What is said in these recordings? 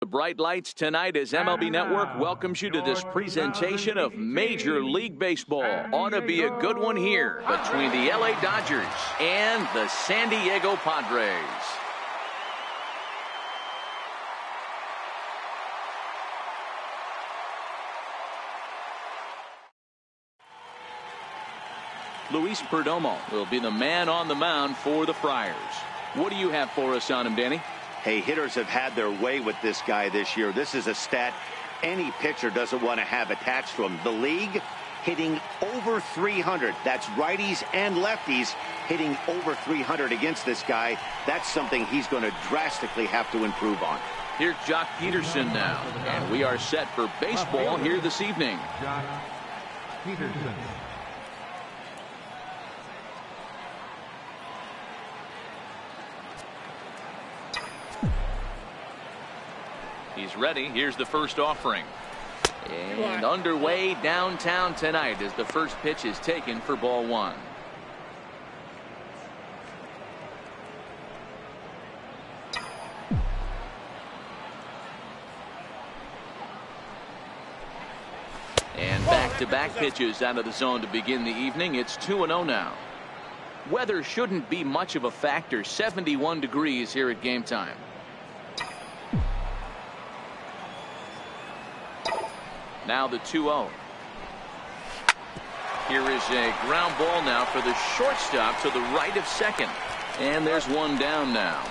The bright lights tonight as MLB Network welcomes you to this presentation of Major League Baseball. Ought to be a good one here between the LA Dodgers and the San Diego Padres. Luis Perdomo will be the man on the mound for the Friars. What do you have for us on him, Danny? Hey, hitters have had their way with this guy this year. This is a stat any pitcher doesn't want to have attached to him. The league hitting over 300. That's righties and lefties hitting over 300 against this guy. That's something he's going to drastically have to improve on. Here's Jock Peterson now, and we are set for baseball here this evening. Jock Peterson. He's ready. Here's the first offering. And underway downtown tonight as the first pitch is taken for ball one. And back-to-back pitches out of the zone to begin the evening. It's 2-0 now. Weather shouldn't be much of a factor. 71 degrees here at game time. Now the 2-0. Here is a ground ball now for the shortstop to the right of second. And there's one down now.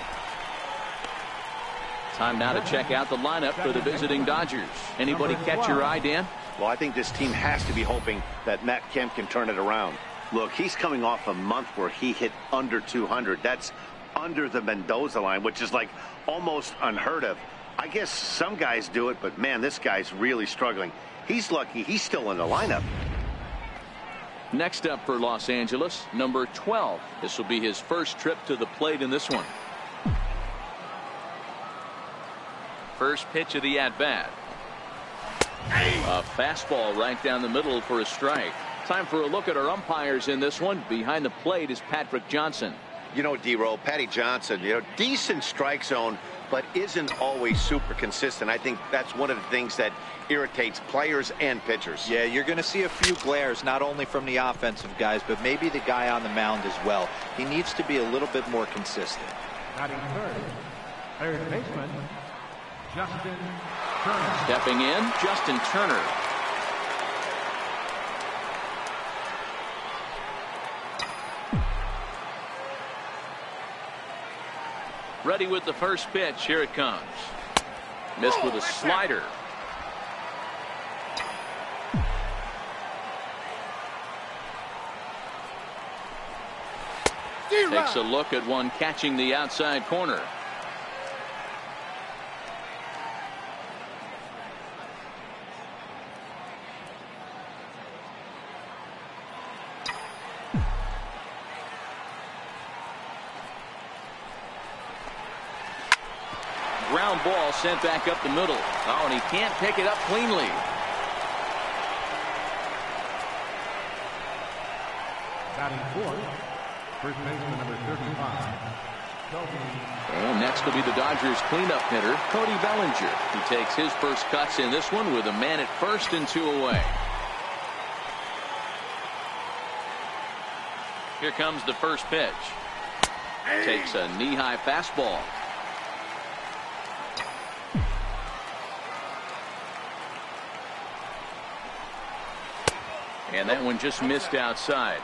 Time now to check out the lineup for the visiting Dodgers. Anybody catch your eye, Dan? Well, I think this team has to be hoping that Matt Kemp can turn it around. Look, he's coming off a month where he hit under 200. That's under the Mendoza line, which is like almost unheard of. I guess some guys do it, but man, this guy's really struggling. He's lucky he's still in the lineup. Next up for Los Angeles, number 12. This will be his first trip to the plate in this one. First pitch of the at-bat. A fastball right down the middle for a strike. Time for a look at our umpires in this one. Behind the plate is Patrick Johnson. You know, D-Roll, Patty Johnson, decent strike zone, but isn't always super consistent. I think that's one of the things that irritates players and pitchers. Yeah, you're going to see a few glares, not only from the offensive guys, but maybe the guy on the mound as well. He needs to be a little bit more consistent. Batting third baseman, Justin Turner. Stepping in, Justin Turner. Ready with the first pitch. Here it comes. Missed with a slider. Takes a look at one catching the outside corner. Ground ball sent back up the middle. Oh, and he can't pick it up cleanly. Batting fourth, first baseman number 35. And next will be the Dodgers cleanup hitter, Cody Bellinger. He takes his first cuts in this one with a man at first and 2 away. Here comes the first pitch. Takes a knee-high fastball. And that one just missed outside.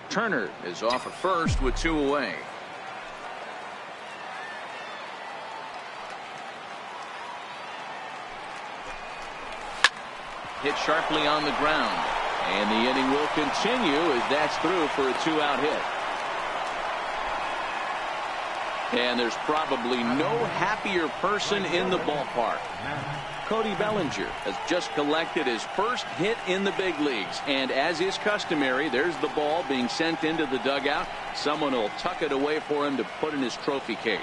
Turner is off at first with 2 away. Hit sharply on the ground. And the inning will continue as that's through for a 2-out hit. And there's probably no happier person in the ballpark. Cody Bellinger has just collected his first hit in the big leagues. And as is customary, there's the ball being sent into the dugout. Someone will tuck it away for him to put in his trophy case.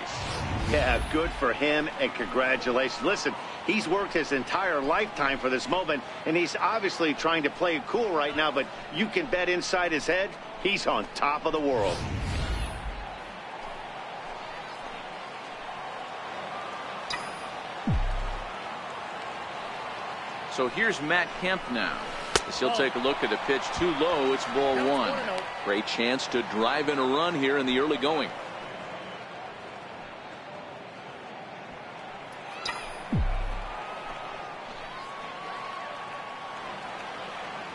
Yeah, good for him, and congratulations. Listen, he's worked his entire lifetime for this moment, and he's obviously trying to play it cool right now, but you can bet inside his head He's on top of the world. So here's Matt Kemp now. As he'll take a look at the pitch too low. It's ball one. Great chance to drive in a run here in the early going.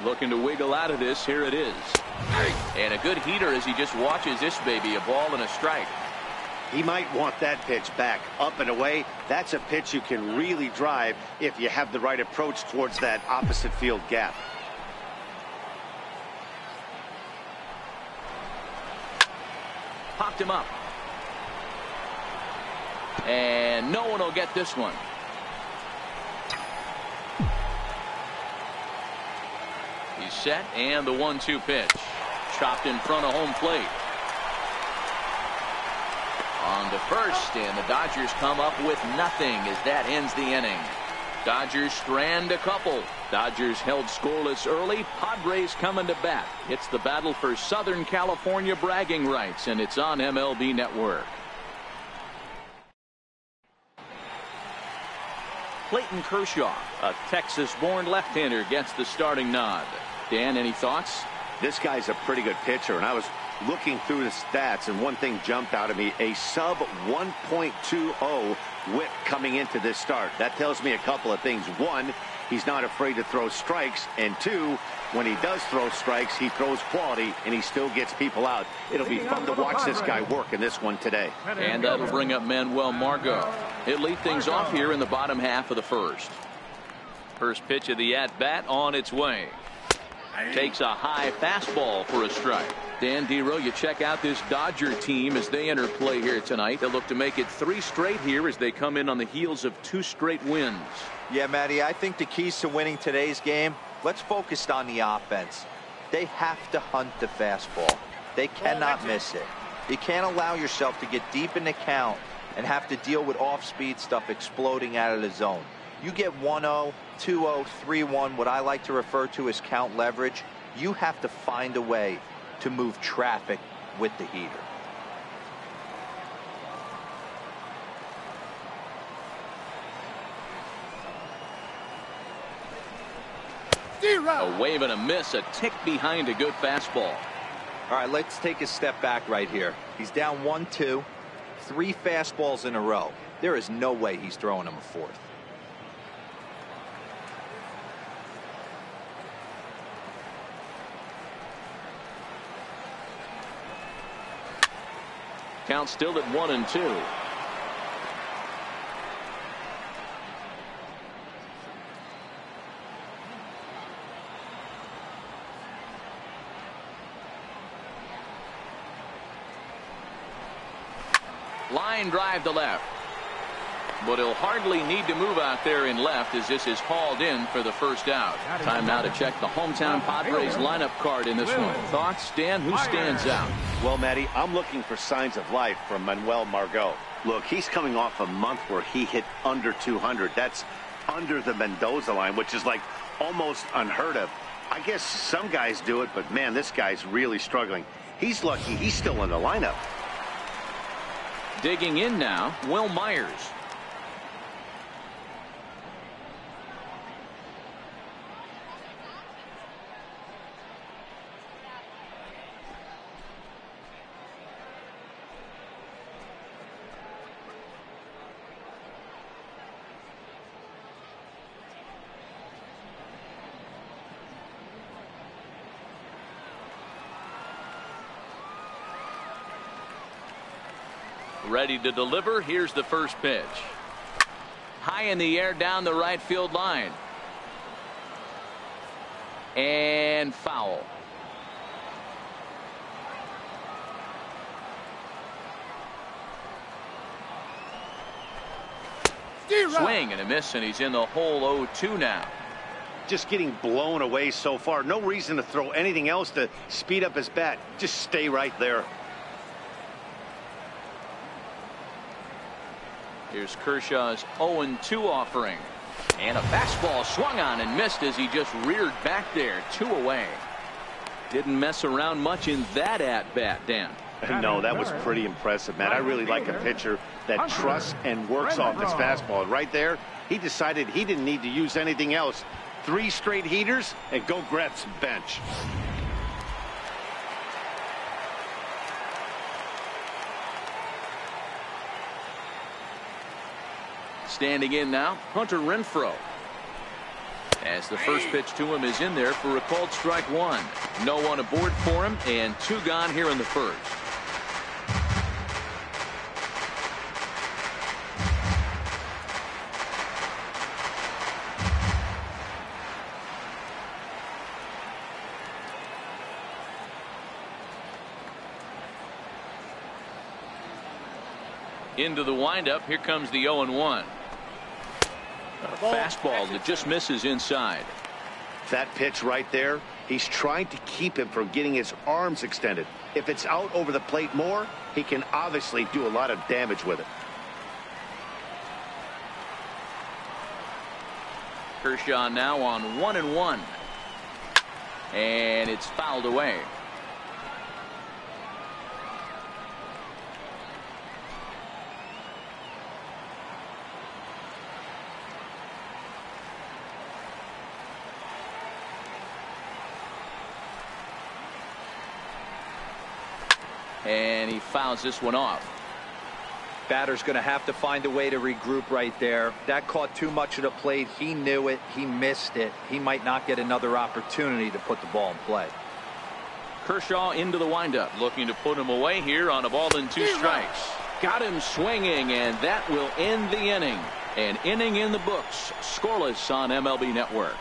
Looking to wiggle out of this. Here it is. And a good heater as he just watches this baby. A ball and a strike. He might want that pitch back up and away. That's a pitch you can really drive if you have the right approach towards that opposite field gap. Popped him up. And no one will get this one. He's set, and the 1-2 pitch. Chopped in front of home plate. On to first, and the Dodgers come up with nothing as that ends the inning. Dodgers strand a couple. Dodgers held scoreless early. Padres coming to bat. It's the battle for Southern California bragging rights, and it's on MLB Network. Clayton Kershaw, a Texas-born left-hander, gets the starting nod. Dan, any thoughts? This guy's a pretty good pitcher, and I was looking through the stats, and one thing jumped out at me: a sub 1.20 whip coming into this start. That tells me a couple of things. One, he's not afraid to throw strikes, and two, when he does throw strikes, he throws quality, and he still gets people out. It'll be fun to watch this guy work in this one today. And that'll bring up Manuel Margot. He'll lead things off here in the bottom half of the first. First pitch of the at-bat on its way. Takes a high fastball for a strike. Dan Dero, you check out this Dodger team as they enter play here tonight. They'll look to make it 3 straight here as they come in on the heels of 2 straight wins. Yeah, Matty, I think the keys to winning today's game, let's focus on the offense. They have to hunt the fastball. They cannot miss it. You can't allow yourself to get deep in the count and have to deal with off-speed stuff exploding out of the zone. You get 1-0, 2-0, 3-1, what I like to refer to as count leverage. You have to find a way to move traffic with the heater. A wave and a miss, a tick behind a good fastball. All right, let's take a step back right here. He's down 1-2, 3 fastballs in a row. There is no way he's throwing him a fourth. Count still at 1-2. Line drive to left. But he'll hardly need to move out there in left as this is hauled in for the first out. Time now to check the hometown Padres lineup card in this one. Thoughts, Dan? Who stands out? Well, Matty, I'm looking for signs of life from Manuel Margot. Look, he's coming off a month where he hit under 200. That's under the Mendoza line, which is like almost unheard of. I guess some guys do it, but man, this guy's really struggling. He's lucky he's still in the lineup. Digging in now, Will Myers. Ready to deliver. Here's the first pitch. High in the air down the right field line. And foul. Swing and a miss, and he's in the hole 0-2 now. Just getting blown away so far. No reason to throw anything else to speed up his bat. Just stay right there. Here's Kershaw's 0-2 offering. And a fastball swung on and missed as he just reared back there. 2 away. Didn't mess around much in that at-bat, Dan. No, that was pretty impressive, man. I really like a pitcher that trusts and works off his fastball. Right there, he decided he didn't need to use anything else. 3 straight heaters and go grab some bench. Standing in now, Hunter Renfroe. As the first pitch to him is in there for a called strike 1. No one aboard for him, and 2 gone here in the first. Into the windup, here comes the 0-1. A fastball that just misses inside. That pitch right there, he's trying to keep him from getting his arms extended. If it's out over the plate more, he can obviously do a lot of damage with it. Kershaw now on 1-1. And it's fouled away. And he fouls this one off. Batter's going to have to find a way to regroup right there. That caught too much of the plate. He knew it. He missed it. He might not get another opportunity to put the ball in play. Kershaw into the windup, looking to put him away here on a ball and 2 strikes. Got him swinging, and that will end the inning. An inning in the books, scoreless on MLB Network.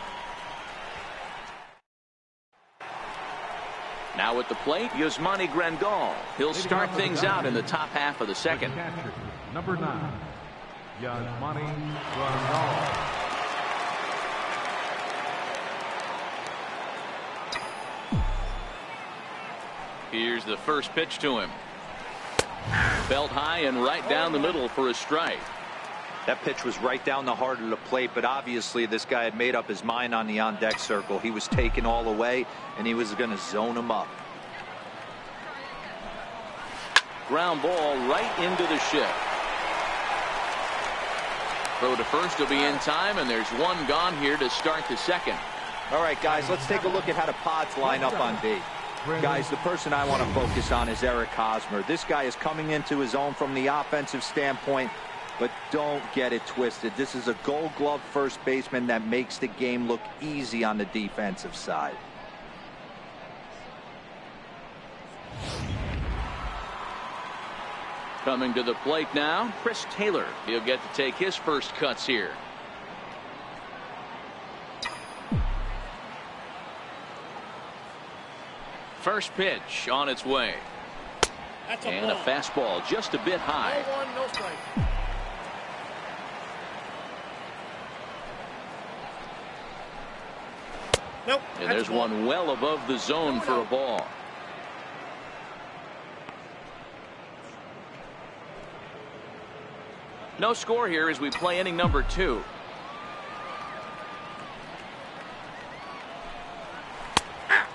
Now at the plate, Yasmani Grandal. He'll start things out in the top half of the second. Number 9, Yasmani Grandal. Here's the first pitch to him. Belt high and right down the middle for a strike. That pitch was right down the heart of the plate, but obviously this guy had made up his mind on the on-deck circle. He was taken all the way, and he was going to zone him up. Ground ball right into the shift. Throw to first will be in time, and there's 1 gone here to start the second. All right, guys, let's take a look at how the Pods line up on B. Guys, the person I want to focus on is Eric Hosmer. This guy is coming into his own from the offensive standpoint. But don't get it twisted. This is a Gold Glove first baseman that makes the game look easy on the defensive side. Coming to the plate now, Chris Taylor. He'll get to take his first cuts here. First pitch on its way. And a fastball just a bit high. No 1, no strike. Nope. And there's one well above the zone for a ball. No score here as we play inning number 2.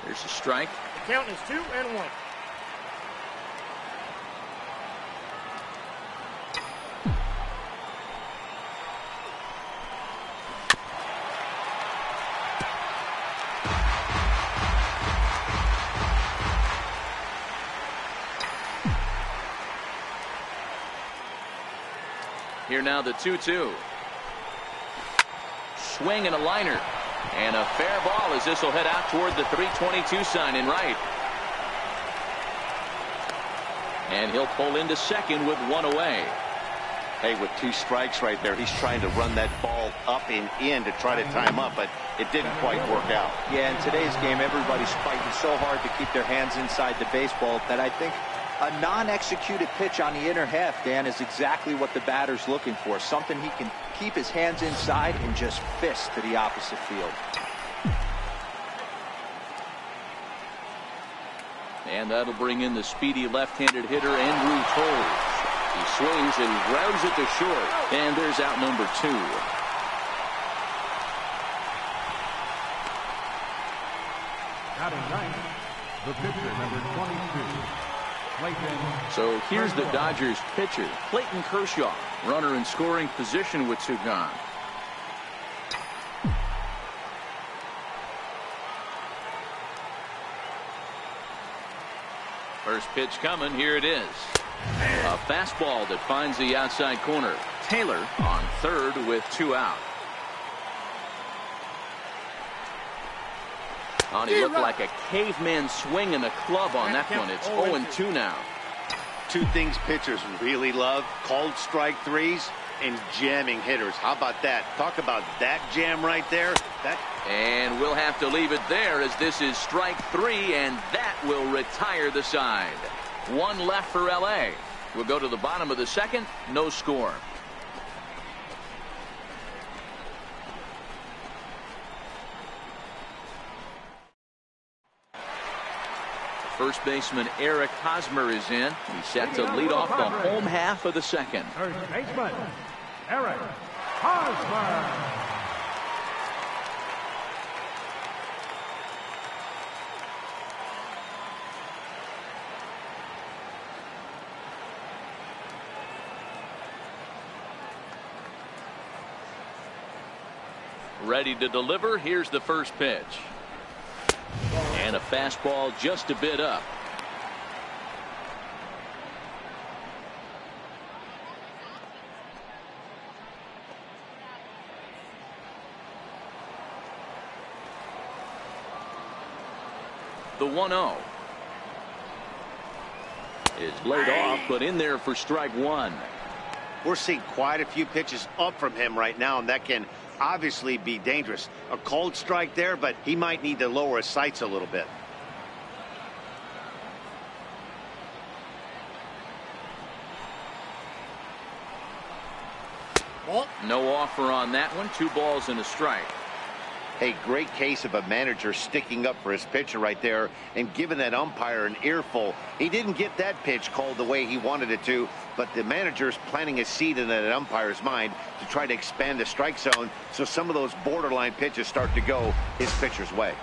There's a strike. The count is 2-1. Here now the 2-2. Swing and a liner. And a fair ball as this will head out toward the 322 sign in right. And he'll pull into second with 1 away. Hey, with 2 strikes right there, he's trying to run that ball up and in to try to tie him up, but it didn't quite work out. Yeah, in today's game, everybody's fighting so hard to keep their hands inside the baseball that I think a non-executed pitch on the inner half, Dan, is exactly what the batter's looking for. Something he can keep his hands inside and just fist to the opposite field. And that'll bring in the speedy left-handed hitter Andrew Toles. He swings and grounds it to short. And there's out number 2. Batting 9, The pitcher, number 22, Clayton. So here's the Dodgers pitcher, Clayton Kershaw. Runner in scoring position with two gone. First pitch coming. Here it is. A fastball that finds the outside corner. Taylor on third with two out. Oh, he looked like a caveman swinging a club on that one. It's 0-2 now. Two things pitchers really love: called strike threes and jamming hitters. How about that? Talk about that jam right there. And we'll have to leave it there, as this is strike three, and that will retire the side. One left for LA. We'll go to the bottom of the second. No score. First baseman Eric Hosmer is in. He's set to lead off the home half of the second. First baseman, Eric Hosmer. Ready to deliver. Here's the first pitch. And a fastball just a bit up. The 1-0 is laid off, but in there for strike one. We're seeing quite a few pitches up from him right now, and that can obviously be dangerous. A cold strike there, but he might need to lower his sights a little bit. No offer on that one. 2 balls and a strike. A great case of a manager sticking up for his pitcher right there and giving that umpire an earful. He didn't get that pitch called the way he wanted it to, but the manager's planting a seed in that umpire's mind to try to expand the strike zone, so some of those borderline pitches start to go his pitcher's way.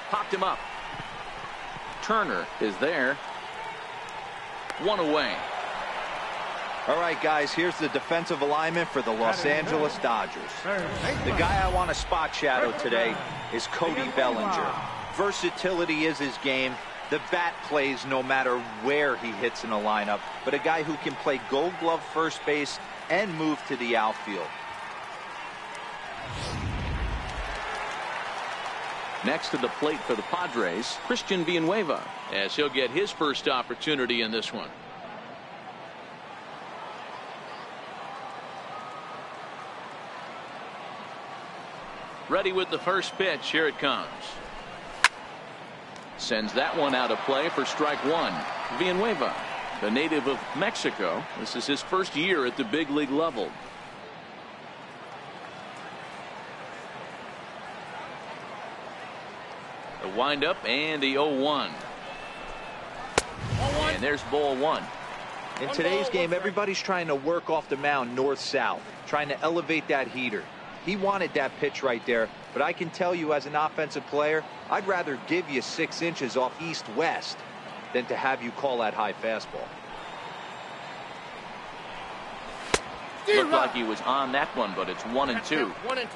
Popped him up. Turner is there. 1 away. All right, guys, here's the defensive alignment for the Los Angeles Dodgers. The guy I want to spot shadow today is Cody Bellinger. Versatility is his game. The bat plays no matter where he hits in a lineup, but a guy who can play Gold Glove first base and move to the outfield. Next to the plate for the Padres, Christian Villanueva, as he'll get his first opportunity in this one. Ready with the first pitch. Here it comes. Sends that one out of play for strike one. Villanueva, the native of Mexico. This is his first year at the big league level. The windup and the 0-1. And there's ball one. In today's game, everybody's trying to work off the mound north-south, trying to elevate that heater. He wanted that pitch right there, but I can tell you as an offensive player, I'd rather give you 6 inches off east-west than to have you call that high fastball. Looked like he was on that one, but it's 1-2. 1-2.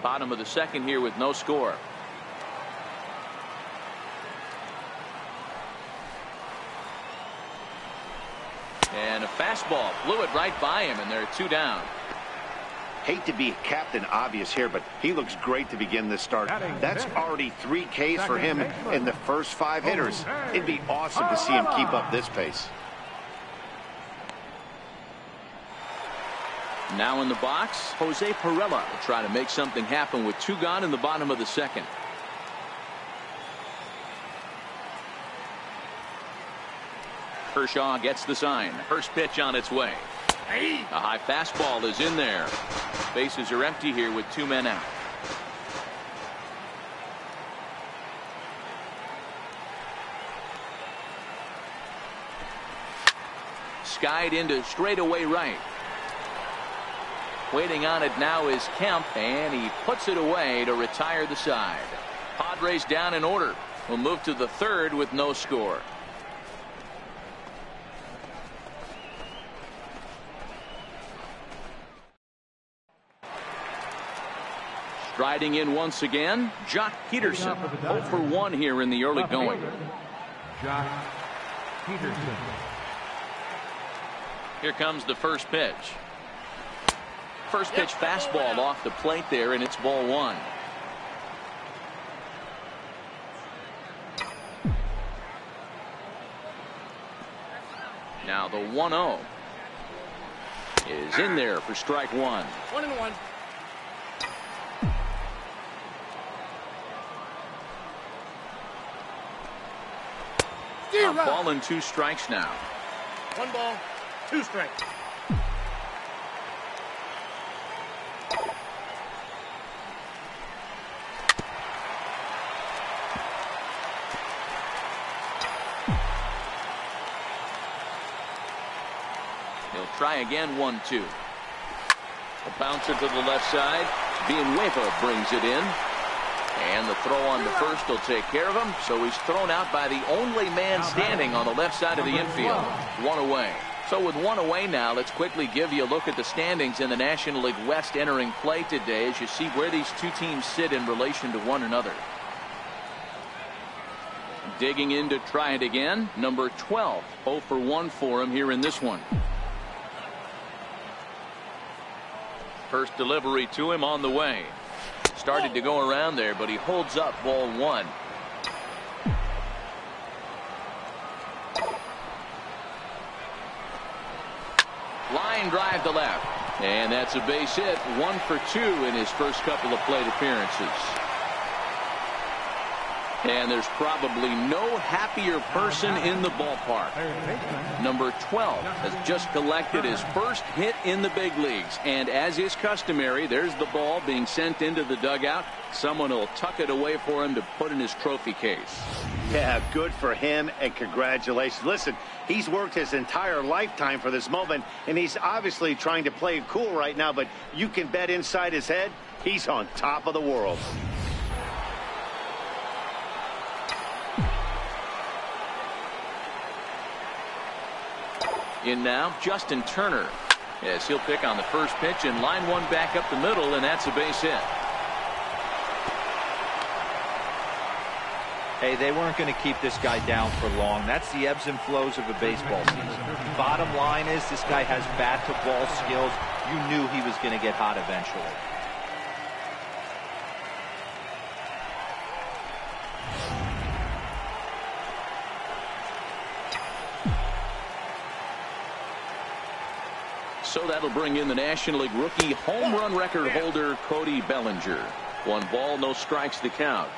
Bottom of the second here with no score. And a fastball blew it right by him, and there are 2 down. Hate to be Captain Obvious here, but he looks great to begin this start. That's already 3 Ks for him in the first 5 hitters. It'd be awesome to see him keep up this pace. Now in the box, Jose Pirela will try to make something happen with 2 gone in the bottom of the second. Kershaw gets the sign. First pitch on its way. A high fastball is in there. Bases are empty here with 2 men out. skied into straightaway right. Waiting on it now is Kemp, and he puts it away to retire the side. Padres down in order. We'll move to the third with no score. Striding in once again, Jock Peterson. 0 for 1 here in the early going. Jock Peterson. Here comes the first pitch. First pitch fastball off the plate there, and it's ball 1. Now the 1-0 is in there for strike 1. 1-1. A ball and 2 strikes now. 1 ball, 2 strikes. He'll try again. 1-2. A bouncer to the left side. Villanueva brings it in. And the throw on the first will take care of him. So he's thrown out by the only man standing on the left side of the infield. 1 away. So with 1 away now, let's quickly give you a look at the standings in the National League West entering play today as you see where these two teams sit in relation to one another. Digging in to try it again. Number 12. 0 for 1 for him here in this one. First delivery to him on the way. Started to go around there, but he holds up. Ball 1. Line drive to left. And that's a base hit. 1 for 2 in his first couple of plate appearances. And there's probably no happier person in the ballpark. Number 12 has just collected his first hit in the big leagues. And as is customary, there's the ball being sent into the dugout. Someone will tuck it away for him to put in his trophy case. Yeah, good for him, and congratulations. Listen, he's worked his entire lifetime for this moment, and he's obviously trying to play it cool right now, but you can bet inside his head, he's on top of the world. In now, Justin Turner. Yes, he'll pick on the first pitch and line one back up the middle, and that's a base hit. Hey, they weren't going to keep this guy down for long. That's the ebbs and flows of a baseball season. Bottom line is this guy has bat-to-ball skills. You knew he was going to get hot eventually. So that'll bring in the National League rookie home run record holder Cody Bellinger. 1 ball, no strikes to count.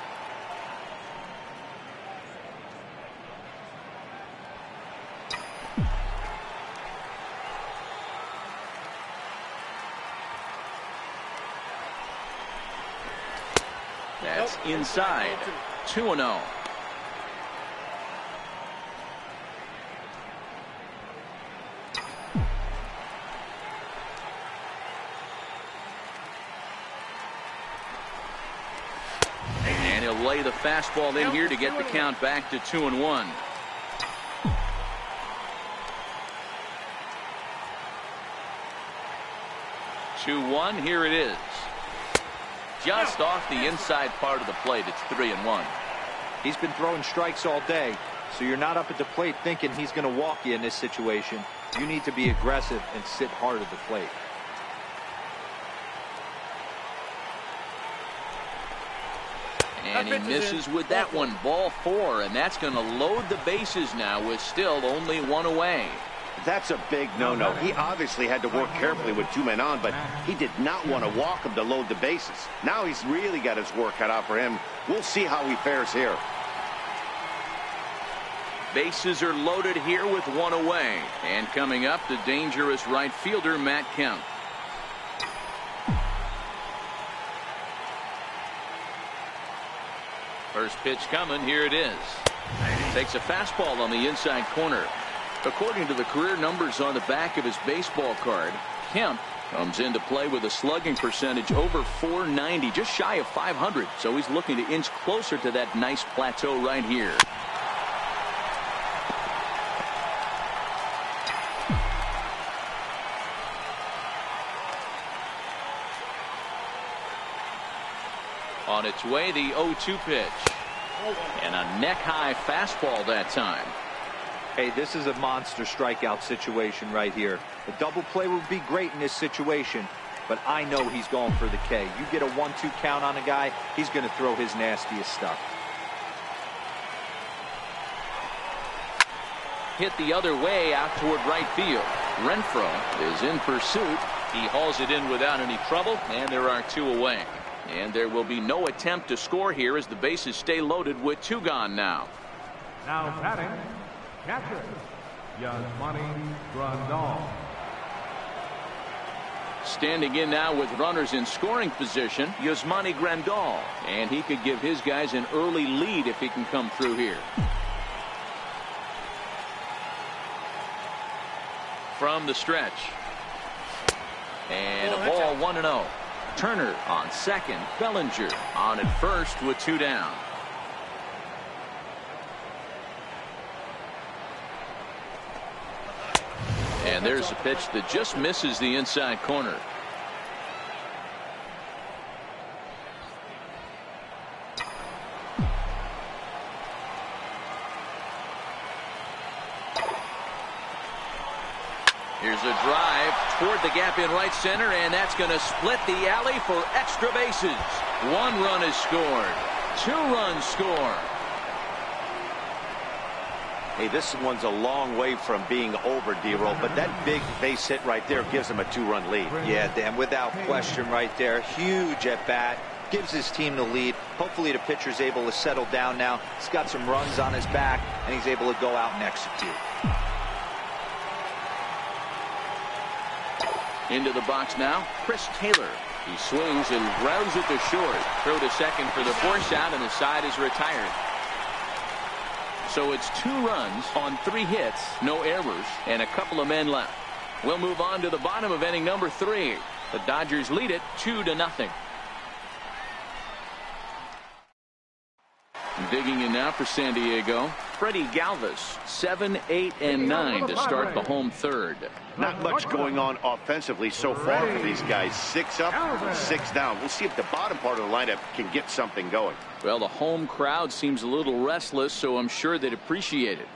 That's inside. 2-0. And he'll lay the fastball in here to get the count back to 2-1. Here it is. Just off the inside part of the plate. It's 3-1. He's been throwing strikes all day, so you're not up at the plate thinking he's going to walk you in this situation. You need to be aggressive and sit hard at the plate. And he misses with that one. Ball 4, and that's going to load the bases now with still only 1 away. That's a big no-no. He obviously had to work carefully with 2 men on, but he did not want to walk him to load the bases. Now he's really got his work cut out for him. We'll see how he fares here. Bases are loaded here with 1 away. And coming up, the dangerous right fielder, Matt Kemp. First pitch coming. Here it is. Takes a fastball on the inside corner. According to the career numbers on the back of his baseball card, Kemp comes into play with a slugging percentage over .490, just shy of .500. So he's looking to inch closer to that nice plateau right here. On its way, the 0-2 pitch. And a neck-high fastball that time. Hey, this is a monster strikeout situation right here. A double play would be great in this situation, but I know he's going for the K. You get a 1-2 count on a guy, he's going to throw his nastiest stuff. Hit the other way out toward right field. Renfroe is in pursuit. He hauls it in without any trouble, and there are 2 away. And there will be no attempt to score here as the bases stay loaded with 2 gone now. Now batting, catcher, Yasmani Grandal. Standing in now with runners in scoring position, Yasmani Grandal. And he could give his guys an early lead if he can come through here. From the stretch. And a ball 1-0. Turner on second. Bellinger on at first with 2 down. And there's a pitch that just misses the inside corner. Here's a drive toward the gap in right center, and that's going to split the alley for extra bases. 1 run is scored. 2 runs score. Hey, this one's a long way from being over, D-Roll, but that big base hit right there gives him a 2-run lead. Yeah, Dan, without question right there. Huge at bat. Gives his team the lead. Hopefully the pitcher's able to settle down now. He's got some runs on his back, and he's able to go out and execute. Into the box now, Chris Taylor. He swings and grounds it to short. Throw to second for the force out, and the side is retired. So it's 2 runs on 3 hits, no errors, and a couple of men left. We'll move on to the bottom of inning number 3. The Dodgers lead it 2-0. Digging in now for San Diego, Freddie Galvis. 7, 8, and 9 to start the home third. Not much going on offensively so far for these guys. 6 up, 6 down. We'll see if the bottom part of the lineup can get something going. Well, the home crowd seems a little restless, so I'm sure they'd appreciate it.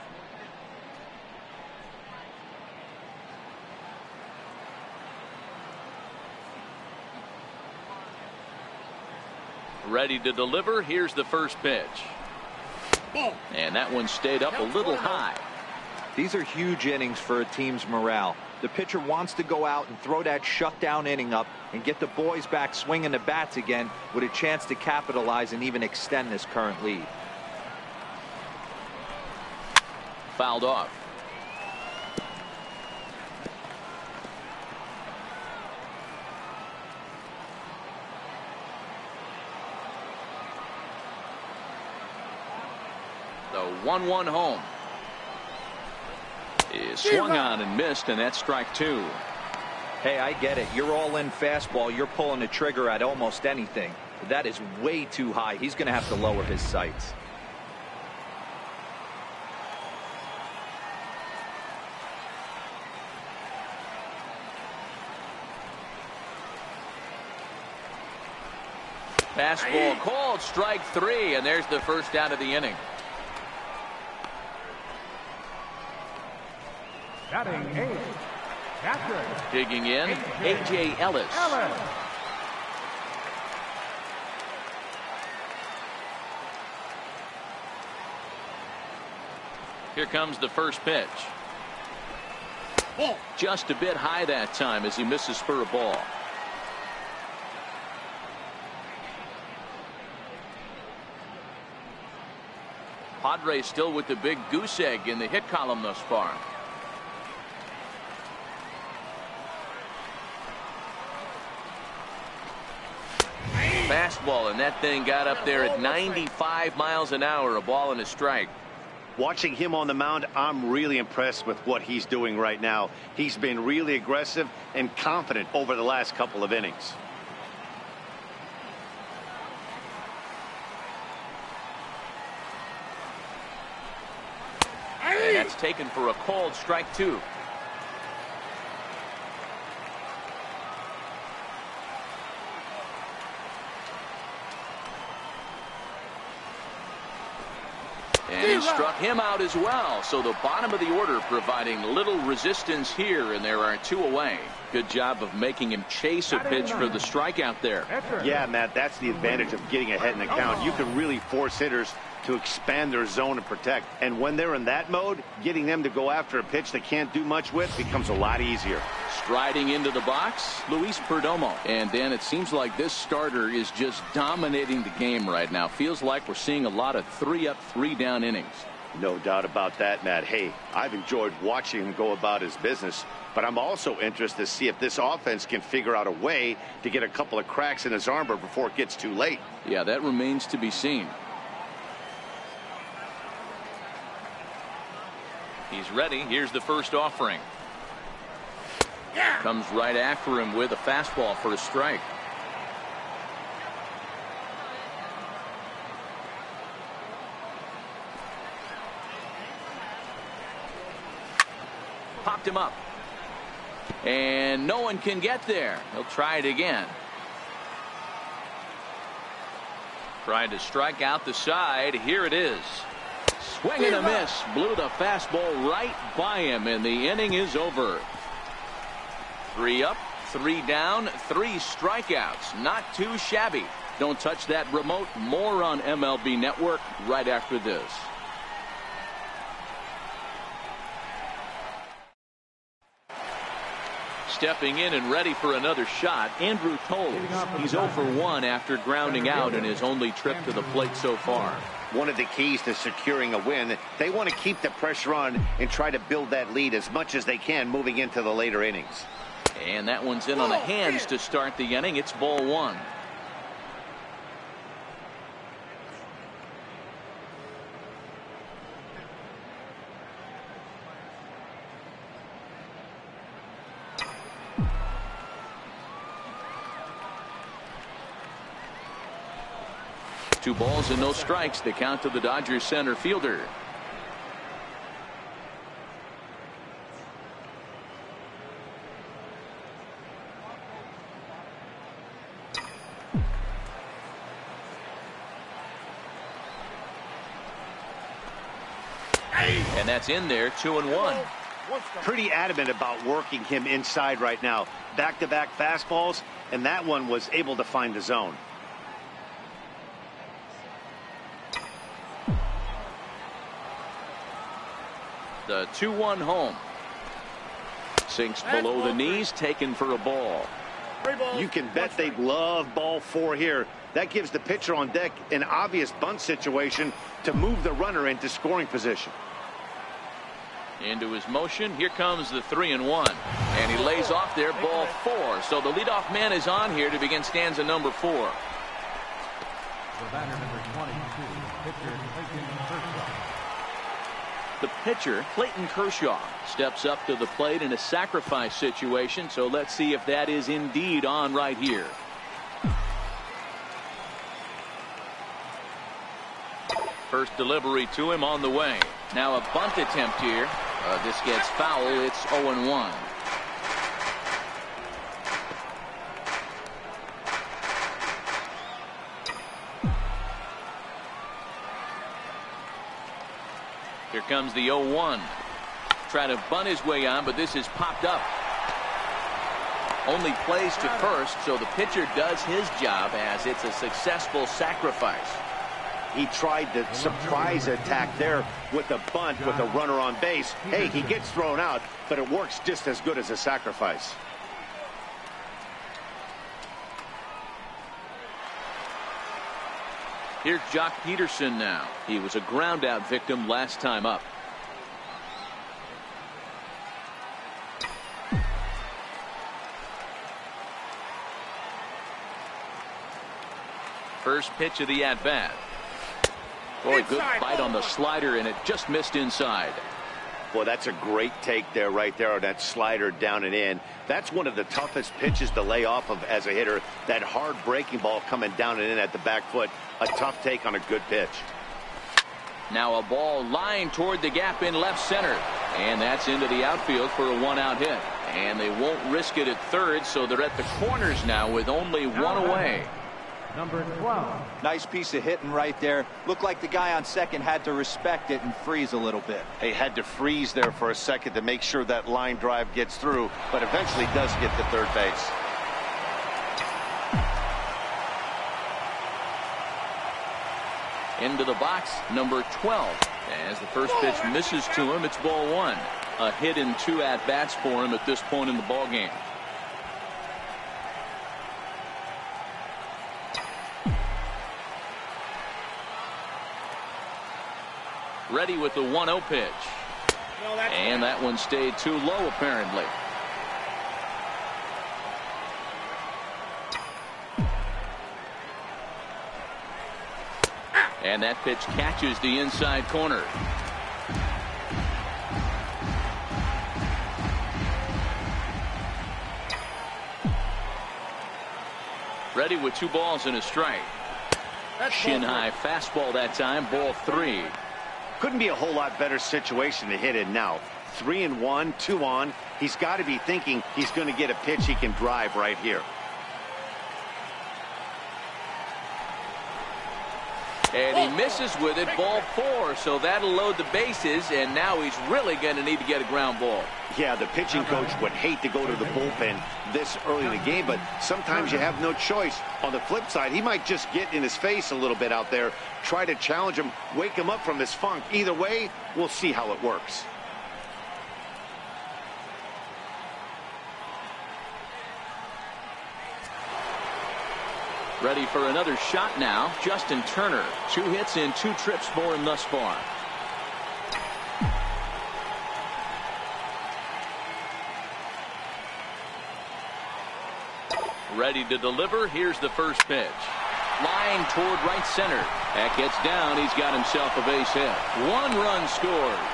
Ready to deliver. Here's the first pitch. And that one stayed up a little high. These are huge innings for a team's morale. The pitcher wants to go out and throw that shutdown inning up and get the boys back swinging the bats again with a chance to capitalize and even extend this current lead. Fouled off. The 1-1 home is swung on and missed, and that's strike 2. Hey, I get it. You're all in fastball. You're pulling the trigger at almost anything. That is way too high. He's going to have to lower his sights. Fastball called, strike 3, and there's the first out of the inning. Batting 8, catcher. Digging in, A.J. Ellis. Here comes the first pitch. Just a bit high that time as he misses for a ball. Padres still with the big goose egg in the hit column thus far. Fastball, and that thing got up there at 95 miles an hour, a ball and a strike. Watching him on the mound, I'm really impressed with what he's doing right now. He's been really aggressive and confident over the last couple of innings. And that's taken for a called strike 2. And he struck him out as well. So the bottom of the order providing little resistance here, and there are 2 away. Good job of making him chase a pitch for the strikeout there. Yeah, Matt, that's the advantage of getting ahead in the count. You can really force hitters to expand their zone and protect. And when they're in that mode, getting them to go after a pitch they can't do much with becomes a lot easier. Striding into the box, Luis Perdomo. And Dan, it seems like this starter is just dominating the game right now. Feels like we're seeing a lot of 3-up, 3-down innings. No doubt about that, Matt. Hey, I've enjoyed watching him go about his business, but I'm also interested to see if this offense can figure out a way to get a couple of cracks in his armor before it gets too late. Yeah, that remains to be seen. He's ready. Here's the first offering. Comes right after him with a fastball for a strike. Popped him up. And no one can get there. He'll try it again. Tried to strike out the side. Here it is. Swing and a miss. Blew the fastball right by him, and the inning is over. 3 up, 3 down, 3 strikeouts. Not too shabby. Don't touch that remote. More on MLB Network right after this. Stepping in and ready for another shot, Andrew Toles. He's 0 for 1 after grounding out in his only trip to the plate so far. One of the keys to securing a win, they want to keep the pressure on and try to build that lead as much as they can moving into the later innings. And that one's in on the hands to start the inning. It's ball 1. Two balls and no strikes. The count to the Dodgers center fielder. And that's in there, 2-1. Pretty adamant about working him inside right now. Back-to-back fastballs, and that one was able to find the zone. The 2-1 home. Sinks below the knees, taken for a ball. You can bet they love ball 4 here. That gives the pitcher on deck an obvious bunt situation to move the runner into scoring position. Into his motion. Here comes the 3-1. And he lays off there, ball 4. So the leadoff man is on here to begin stanza number 4. The batter, number 22, pitcher Clayton Kershaw. The pitcher, Clayton Kershaw, steps up to the plate in a sacrifice situation. So let's see if that is indeed on right here. First delivery to him on the way. Now a bunt attempt here. This gets foul. It's 0-1. Here comes the 0-1. Trying to bunt his way on, but this is popped up. Only plays to first, so the pitcher does his job as it's a successful sacrifice. He tried the surprise attack there with a bunt with a runner on base. Hey, he gets thrown out, but it works just as good as a sacrifice. Here's Jock Peterson now. He was a ground out victim last time up. First pitch of the at-bat. Boy, good fight on the slider, and it just missed inside. Well, that's a great take there, right there, on that slider down and in. That's one of the toughest pitches to lay off of as a hitter. That hard breaking ball coming down and in at the back foot. A tough take on a good pitch. Now a ball lined toward the gap in left center. And that's into the outfield for a 1-out hit. And they won't risk it at third, so they're at the corners now with only one away. Number 12. Nice piece of hitting right there. Looked like the guy on second had to respect it and freeze a little bit. He had to freeze there for a second to make sure that line drive gets through, but eventually does get to third base. Into the box, number 12. As the first pitch misses to him, it's ball one. A hit in 2 at-bats for him at this point in the ball game. Ready with the 1-0 pitch. And that one stayed too low, apparently. And that pitch catches the inside corner. Ready with 2 balls and a strike. Shin high fastball that time, ball 3. Couldn't be a whole lot better situation to hit in now. 3-1, 2 on. He's got to be thinking he's going to get a pitch he can drive right here. And he misses with it, ball 4, so that'll load the bases, and now he's really going to need to get a ground ball. Yeah, the pitching coach would hate to go to the bullpen this early in the game, but sometimes you have no choice. On the flip side, he might just get in his face a little bit out there, try to challenge him, wake him up from his funk. Either way, we'll see how it works. Ready for another shot now, Justin Turner. 2 hits and 2 trips for him thus far. Ready to deliver. Here's the first pitch. Flying toward right center. That gets down. He's got himself a base hit. 1 run scores.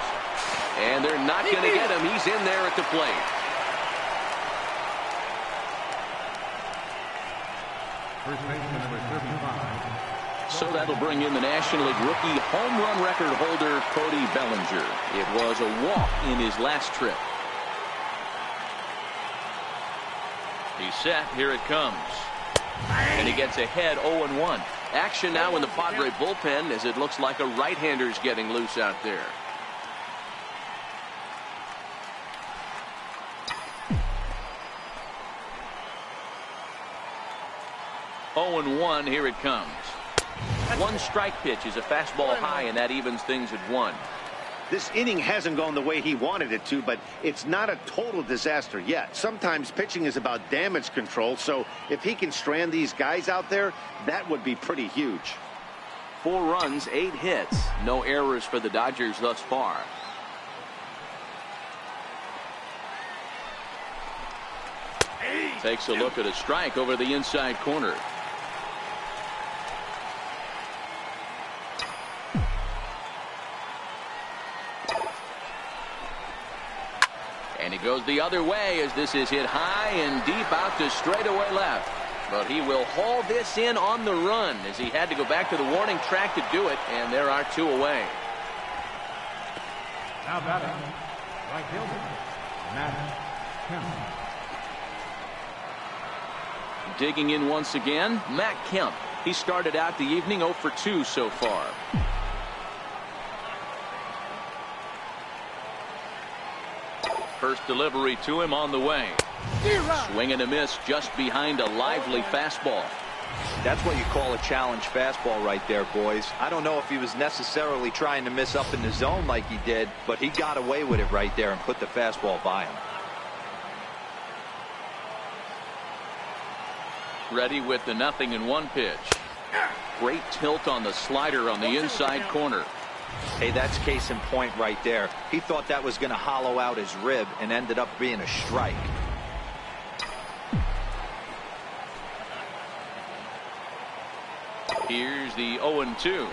And they're not going to get him. He's in there at the plate. First baseman number 35. So that'll bring in the National League rookie home run record holder, Cody Bellinger. It was a walk in his last trip. He's set. Here it comes. And he gets ahead 0-1. Action now in the Padres bullpen as it looks like a right-hander's getting loose out there. Oh and 1, here it comes. 1 strike pitch is a fastball high, and that evens things at 1. This inning hasn't gone the way he wanted it to, but it's not a total disaster yet. Sometimes pitching is about damage control, so if he can strand these guys out there, that would be pretty huge. 4 runs, 8 hits. No errors for the Dodgers thus far. Takes a look at a strike over the inside corner. And he goes the other way as this is hit high and deep out to straightaway left. But he will haul this in on the run as he had to go back to the warning track to do it, and there are 2 away. Now batting, right fielder, Matt Kemp. Digging in once again, Matt Kemp. He started out the evening 0 for 2 so far. First delivery to him on the way. Swing and a miss just behind a lively fastball. That's what you call a challenge fastball right there, boys. I don't know if he was necessarily trying to miss up in the zone like he did, but he got away with it right there and put the fastball by him. Ready with the 0-1 pitch. Great tilt on the slider on the inside corner. Hey, that's case in point right there. He thought that was going to hollow out his rib and ended up being a strike. Here's the 0-2.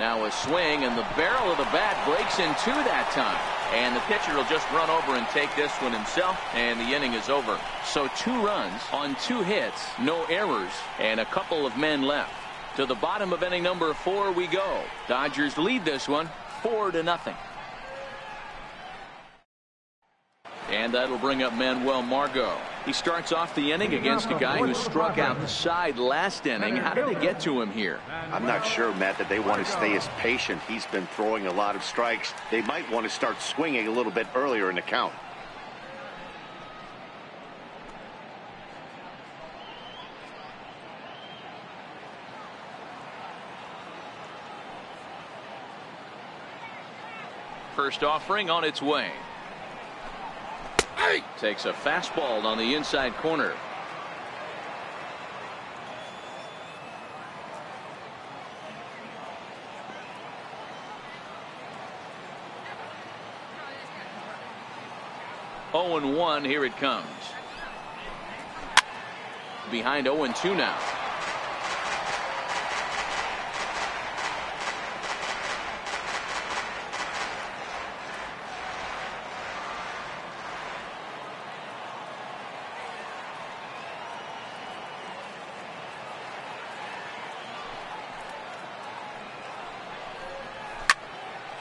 Now a swing, and the barrel of the bat breaks in two that time. And the pitcher will just run over and take this one himself, and the inning is over. So 2 runs on 2 hits, no errors, and a couple of men left. To the bottom of inning number 4 we go. Dodgers lead this one 4-0. And that'll bring up Manuel Margot. He starts off the inning against a guy who struck out the side last inning. How did they get to him here? I'm not sure, Matt, that they want to stay as patient. He's been throwing a lot of strikes. They might want to start swinging a little bit earlier in the count. First offering on its way. Takes a fastball on the inside corner. Oh and 1, here it comes. Behind 0-2 now.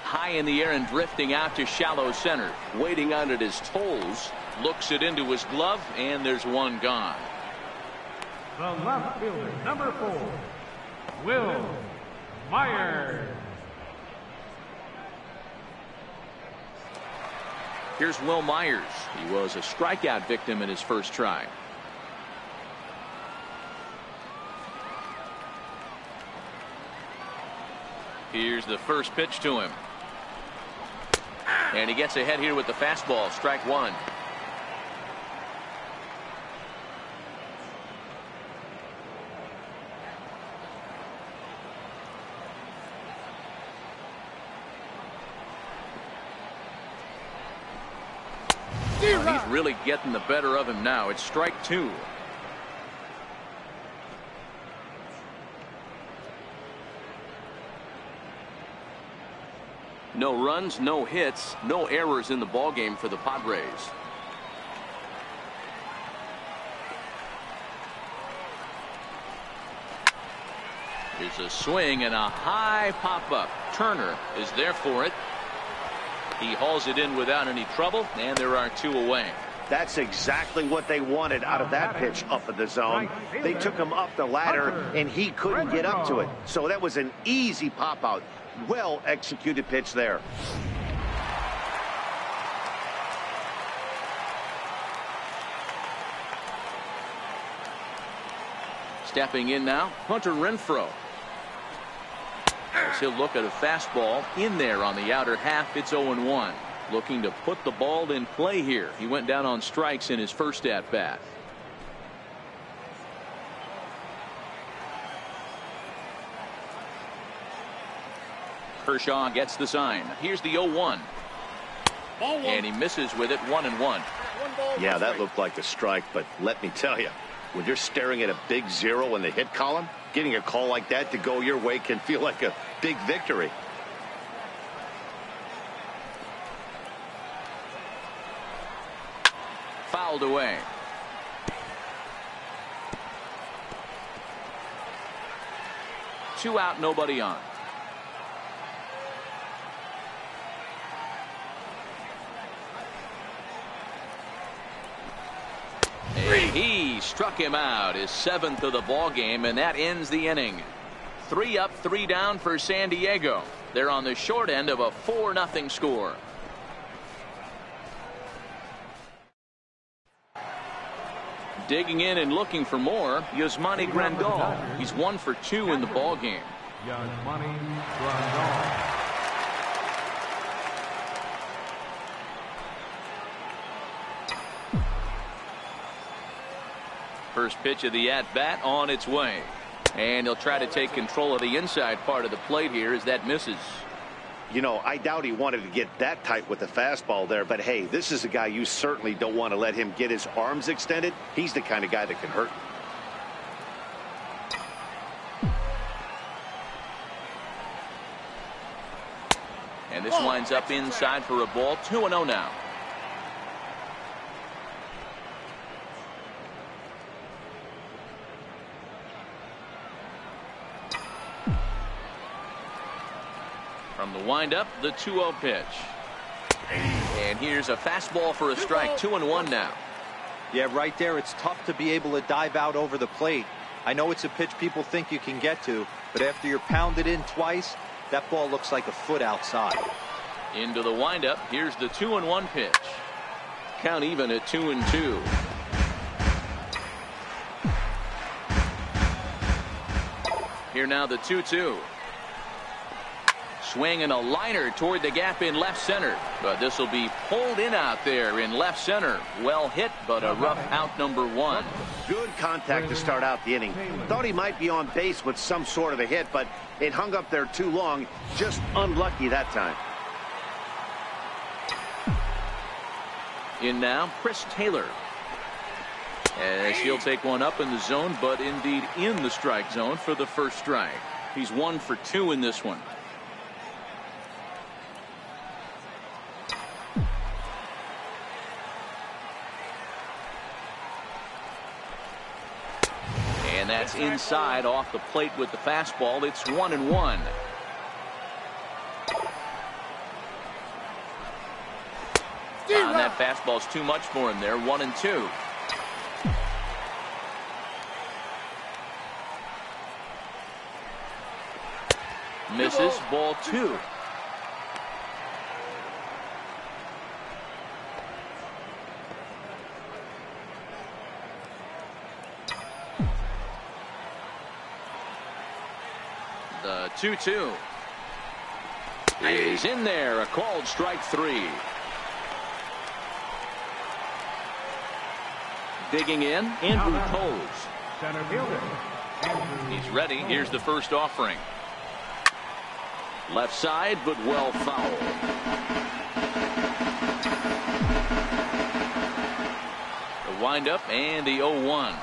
High in the air and drifting out to shallow center. Waiting out at his toes. Looks it into his glove, and there's one gone. The left fielder, number 4, Will Myers. Here's Will Myers. He was a strikeout victim in his first try. Here's the first pitch to him. And he gets ahead here with the fastball. Strike 1. He's really getting the better of him now. It's strike 2. No runs, no hits, no errors in the ballgame for the Padres. Here's a swing and a high pop-up. Turner is there for it. He hauls it in without any trouble, and there are 2 away. That's exactly what they wanted out of that pitch up in the zone. They took him up the ladder, and he couldn't get up to it. So that was an easy pop-out. Well executed pitch there. Stepping in now, Hunter Renfroe. As he'll look at a fastball in there on the outer half. It's 0-1. Looking to put the ball in play here. He went down on strikes in his first at bat. Kershaw gets the sign. Here's the 0-1. And he misses with it. 1-1. Yeah, that looked like a strike, but let me tell you, when you're staring at a big 0 in the hit column, getting a call like that to go your way can feel like a big victory. Fouled away. Two out, nobody on. And he struck him out, his 7th of the ball game, and that ends the inning. 3 up, 3 down for San Diego. They're on the short end of a 4-0 score. Digging in and looking for more, Yasmani Grandal. He's 1 for 2 in the ball game. Yasmani Grandal. First pitch of the at-bat on its way. And he'll try to take control of the inside part of the plate here as that misses. You know, I doubt he wanted to get that tight with the fastball there, but hey, this is a guy you certainly don't want to let him get his arms extended. He's the kind of guy that can hurt you. And this winds up inside for a ball. 2-0 now. From the windup, the 2-0 pitch. And here's a fastball for a strike. 2-1 now. Yeah, right there, it's tough to be able to dive out over the plate. I know it's a pitch people think you can get to, but after you're pounded in twice, that ball looks like a foot outside. Into the windup, here's the 2-1 pitch. Count even at 2-2. Here now the 2-2. Swinging a liner toward the gap in left center, but this will be pulled in out there in left center. Well hit, but a rough out, number 1. Good contact to start out the inning. Thought he might be on base with some sort of a hit, but it hung up there too long. Just unlucky that time. In now, Chris Taylor. As he'll take one up in the zone, but indeed in the strike zone for the first strike. He's 1 for 2 in this one. And that's inside off the plate with the fastball. It's 1-1. That fastball's too much for him there. 1-2. Misses. Ball 2. The 2-2 is in there. A called strike 3. Digging in, Andrew Toles. Center fielder. He's ready. Here's the first offering. Left side, but well foul. The windup and the 0-1.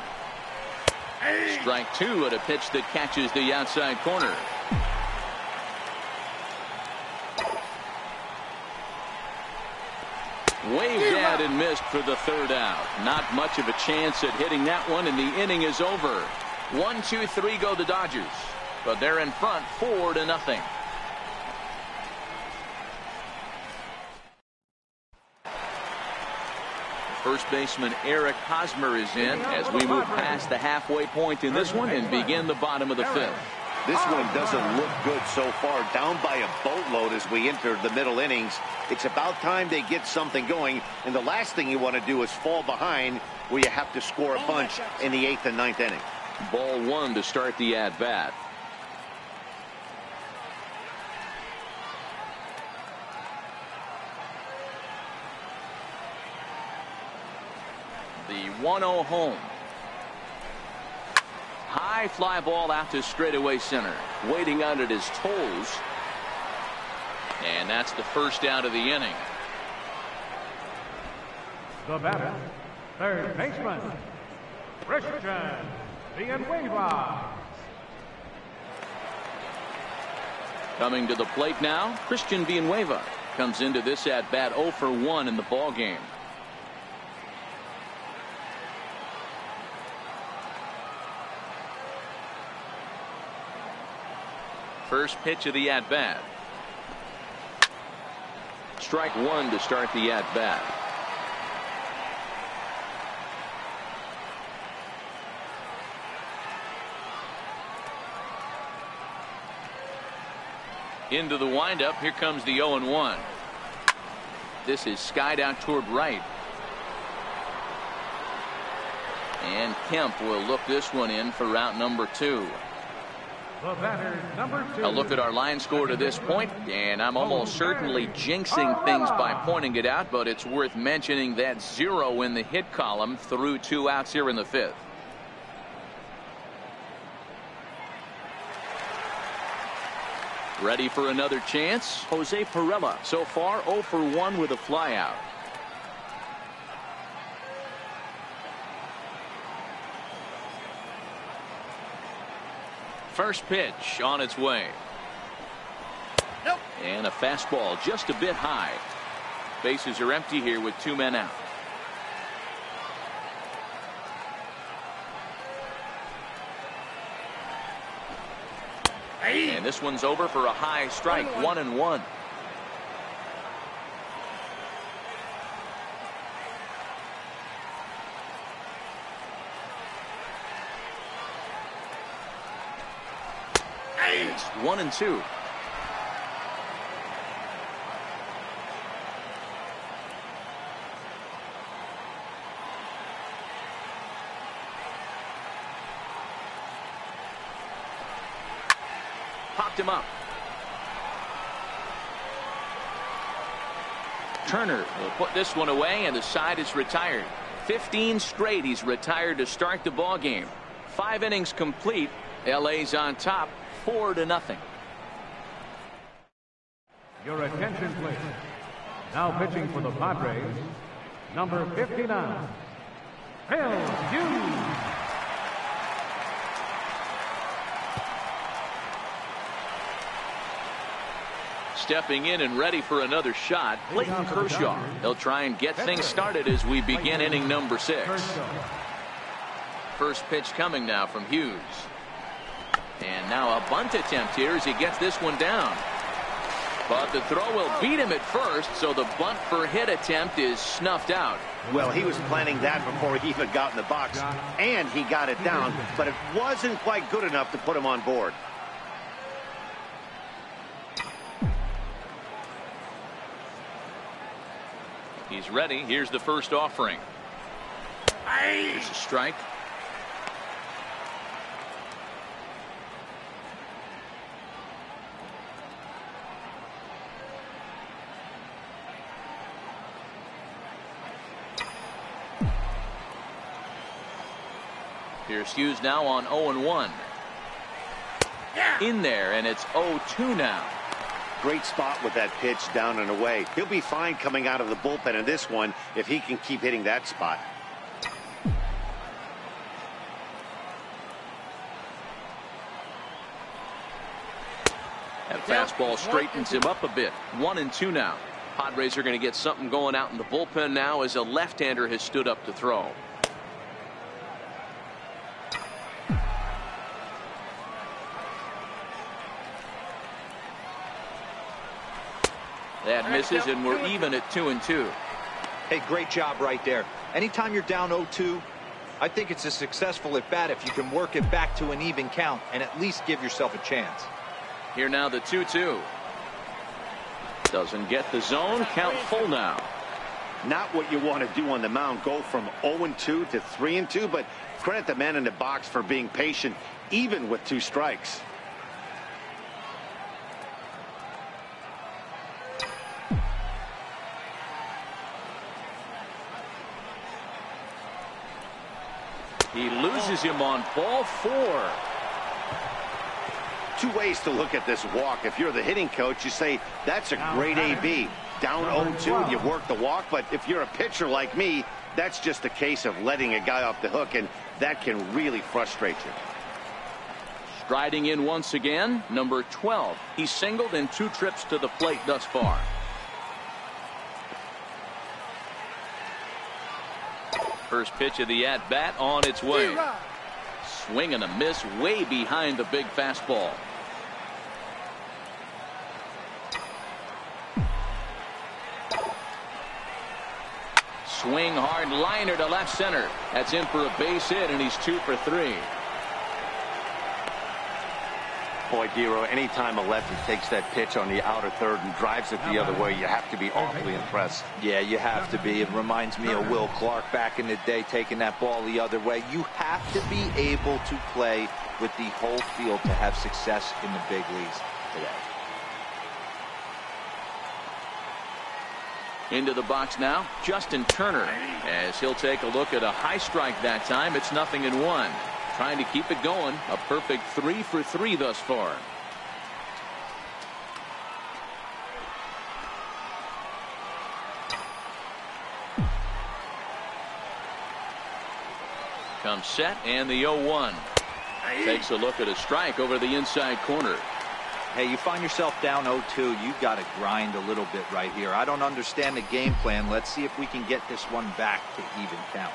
Strike 2 at a pitch that catches the outside corner. Waved at and missed for the third out. Not much of a chance at hitting that one, and the inning is over. 1-2-3 go the Dodgers, but they're in front 4-0. First baseman Eric Hosmer is in as we move past the halfway point in this one and begin the bottom of the 5th. This one doesn't look good so far. Down by a boatload as we enter the middle innings. It's about time they get something going. And the last thing you want to do is fall behind where you have to score a bunch in the 8th and 9th inning. Ball 1 to start the at-bat. The 1-0 home. High fly ball out to straightaway center. Waiting on it is Toles. And that's the first out of the inning. The batter, third baseman, Christian Villanueva. Coming to the plate now, Christian Villanueva comes into this at bat 0 for 1 in the ball game. First pitch of the at-bat. Strike 1 to start the at-bat. Into the windup. Here comes the 0-1. This is skied out toward right. And Kemp will look this one in for route number 2. The batter, number 2. A look at our line score to this point, and I'm almost certainly jinxing things by pointing it out, but it's worth mentioning that 0 in the hit column through 2 outs here in the 5th. Ready for another chance? Jose Pirela so far 0 for 1 with a flyout. First pitch on its way. Nope. And a fastball just a bit high. Bases are empty here with 2 men out. And this one's over for a high strike. 1-1. It's 1-2. Popped him up. Turner will put this one away, and the side is retired. 15 straight he's retired to start the ball game. 5 innings complete. LA's on top, 4-0. Your attention, please. Now pitching for the Padres, number 59, Hughes. Stepping in and ready for another shot, Clayton Kershaw. He'll try and get things started as we begin inning number 6. First pitch coming now from Hughes. And now a bunt attempt here as he gets this one down. But the throw will beat him at first, so the bunt for hit attempt is snuffed out. Well, he was planning that before he even got in the box, and he got it down, but it wasn't quite good enough to put him on board. He's ready. Here's the first offering. Here's a strike. Here's Hughes now on 0-1. In there, and it's 0-2 now. Great spot with that pitch down and away. He'll be fine coming out of the bullpen in this one if he can keep hitting that spot. That fastball straightens him up a bit. 1-2 now. Padres are going to get something going out in the bullpen now as a left-hander has stood up to throw. That misses, and we're even at 2-2. Hey, great job right there. Anytime you're down 0-2, I think it's a successful at bat if you can work it back to an even count and at least give yourself a chance. Here now the 2-2. Doesn't get the zone. Count full now. Not what you want to do on the mound. Go from 0-2 to 3-2, but credit the man in the box for being patient even with 2 strikes. He loses him on ball 4. 2 ways to look at this walk. If you're the hitting coach, you say that's a great AB. Down 0-2 and you work the walk. But if you're a pitcher like me, that's just a case of letting a guy off the hook, and that can really frustrate you. Striding in once again, number 12. He's singled in 2 trips to the plate thus far. First pitch of the at-bat on its way. Swing and a miss way behind the big fastball. Swing hard liner to left center. That's in for a base hit, and he's 2 for 3. Boy, Dero, anytime a lefty takes that pitch on the outer third and drives it the other way, you have to be awfully impressed. Yeah, you have to be. It reminds me of Will Clark back in the day taking that ball the other way. You have to be able to play with the whole field to have success in the big leagues today. Into the box now, Justin Turner, as he'll take a look at a high strike that time. It's 0-1. Trying to keep it going. A perfect 3 for 3 thus far. Comes set, and the 0-1. Takes a look at a strike over the inside corner. Hey, you find yourself down 0-2, you've got to grind a little bit right here. I don't understand the game plan. Let's see if we can get this one back to even count.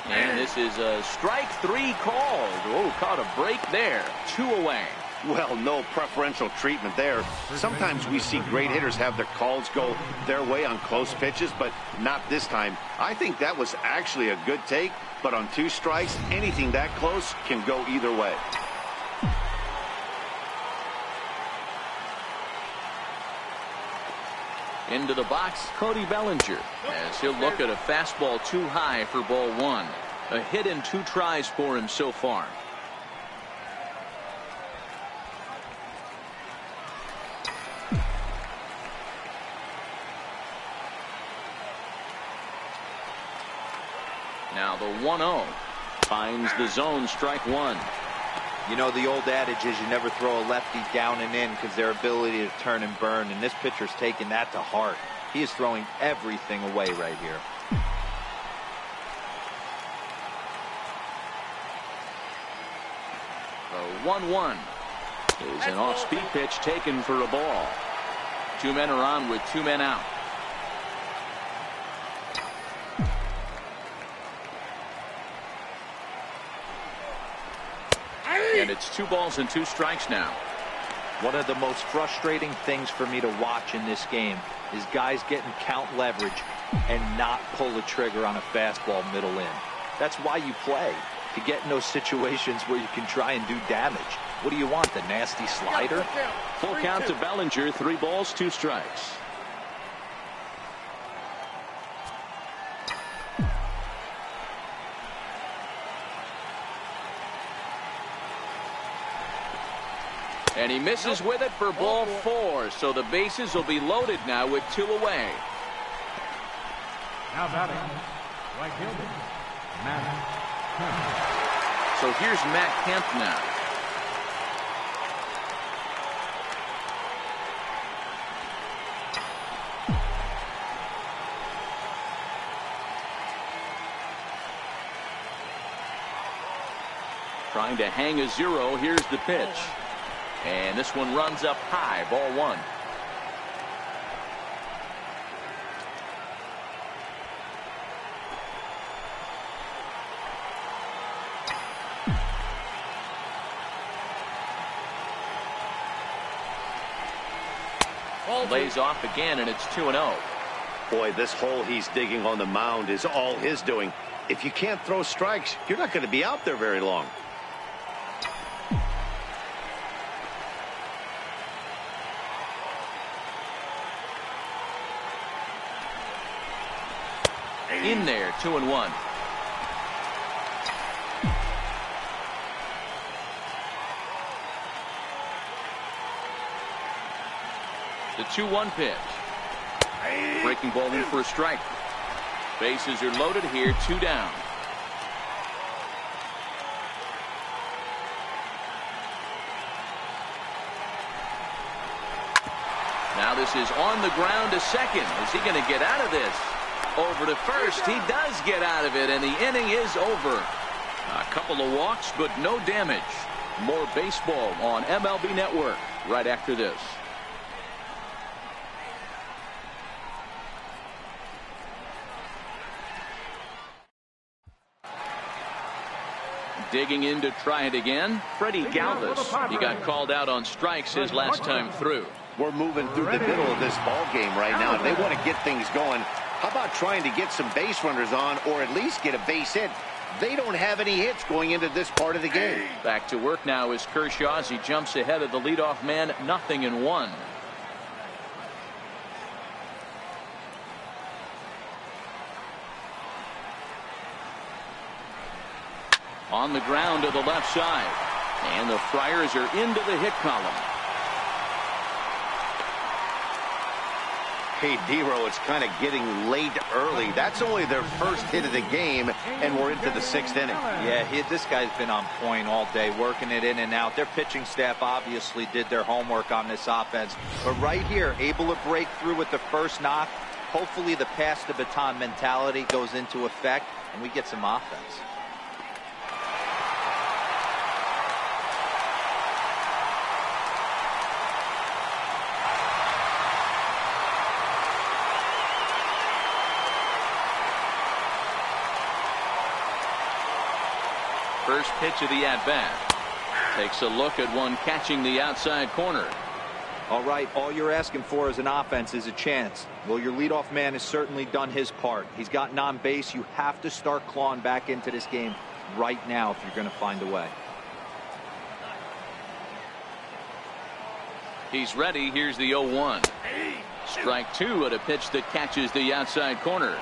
And this is a strike 3 called. Oh, caught a break there. 2 away. Well, no preferential treatment there. Sometimes we see great hitters have their calls go their way on close pitches, but not this time. I think that was actually a good take, but on 2 strikes, anything that close can go either way. Into the box, Cody Bellinger, as he'll look at a fastball too high for ball 1. A hit in 2 tries for him so far. Now the 1-0 finds the zone, strike 1. You know, the old adage is you never throw a lefty down and in because their ability to turn and burn, and this pitcher's taking that to heart. He is throwing everything away right here. The 1-1 is an off-speed pitch taken for a ball. 2 men are on with 2 men out. And it's 2 balls and 2 strikes now. One of the most frustrating things for me to watch in this game is guys getting count leverage and not pull the trigger on a fastball middle in. That's why you play, to get in those situations where you can try and do damage. What do you want, the nasty slider? Full count to Bellinger, 3 balls, 2 strikes. And he misses with it for ball 4. So the bases will be loaded now with 2 away. Now batting, right fielder, Matt Kemp. So here's Matt Kemp now. Trying to hang a 0. Here's the pitch. And this one runs up high, ball 1. Lays off again, and it's 2-0. Boy, this hole he's digging on the mound is all his doing. If you can't throw strikes, you're not going to be out there very long. In there, 2-1. The 2-1 pitch. Breaking ball in for a strike. Bases are loaded here, 2 down. Now this is on the ground to second. Is he going to get out of this? Over to first. He does get out of it, and the inning is over. A couple of walks, but no damage. More baseball on MLB Network right after this. Digging in to try it again, Freddie Galvis. He got called out on strikes his last time through. We're moving through the middle of this ball game right now, and they want to get things going. How about trying to get some base runners on, or at least get a base hit? They don't have any hits going into this part of the game. Back to work now is Kershaw as he jumps ahead of the leadoff man, 0-1. On the ground to the left side, and the Friars are into the hit column. Hey, D-Row, it's kind of getting late early. That's only their first hit of the game, and we're into the 6th inning. Yeah, this guy's been on point all day, working it in and out. Their pitching staff obviously did their homework on this offense. But right here, able to break through with the first knock. Hopefully the pass the baton mentality goes into effect, and we get some offense. first pitch of the at-bat. Takes a look at one catching the outside corner. All right, all you're asking for as an offense is a chance. Well, your leadoff man has certainly done his part. He's gotten on base. You have to start clawing back into this game right now if you're going to find a way. He's ready. Here's the 0-1. Strike two at a pitch that catches the outside corner.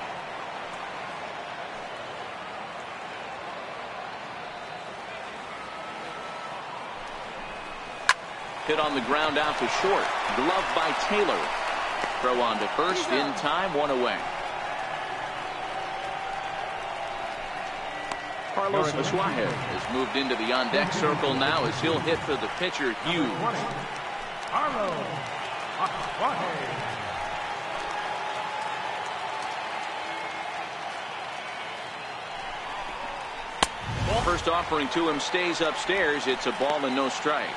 Hit on the ground out to short. Glove by Taylor. Throw on to first in time. One away. Carlos Suarez has moved into the on-deck circle now as he'll hit for the pitcher Hughes. First offering to him stays upstairs. It's a ball and no strikes.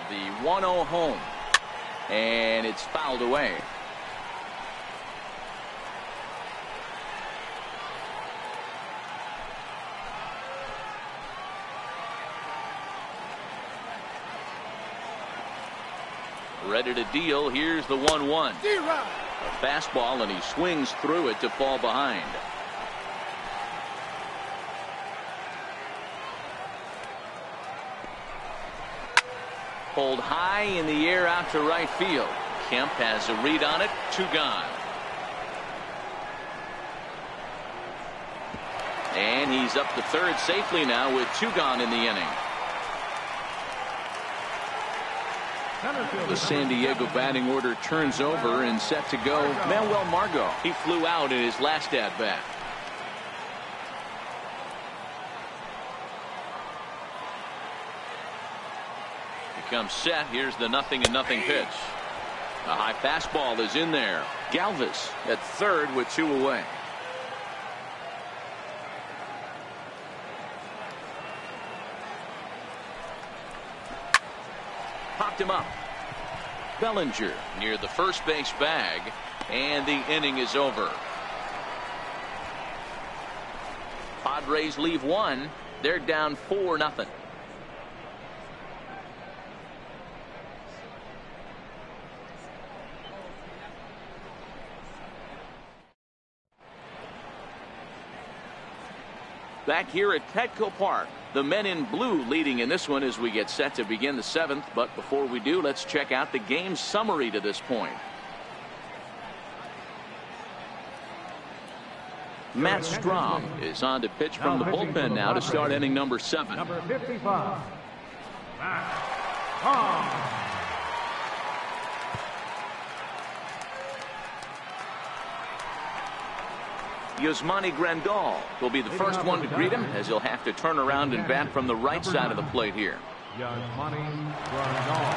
The 1-0 home, and it's fouled away. Ready to deal. Here's the 1-1. A fastball, and he swings through it to fall behind. Pulled high in the air out to right field. Kemp has a read on it. Two gone. And he's up to third safely now with two gone in the inning. The San Diego batting order turns over and set to go. Manuel Margot. He flew out in his last at bat. Comes set. Here's the 0-0 pitch. A high fastball is in there. Galvis at third with two away. Popped him up. Bellinger near the first base bag, and the inning is over. Padres leave one. They're down 4-0. Back here at Petco Park, the men in blue leading in this one as we get set to begin the 7th. But before we do, let's check out the game summary to this point. Matt Strahm is on to pitch from the bullpen now to start inning number 7. Number 55, Matt Strahm. Yasmani Grandal will be the first one to greet him as he'll have to turn around and bat from the right side of the plate here. Yasmani Grandal.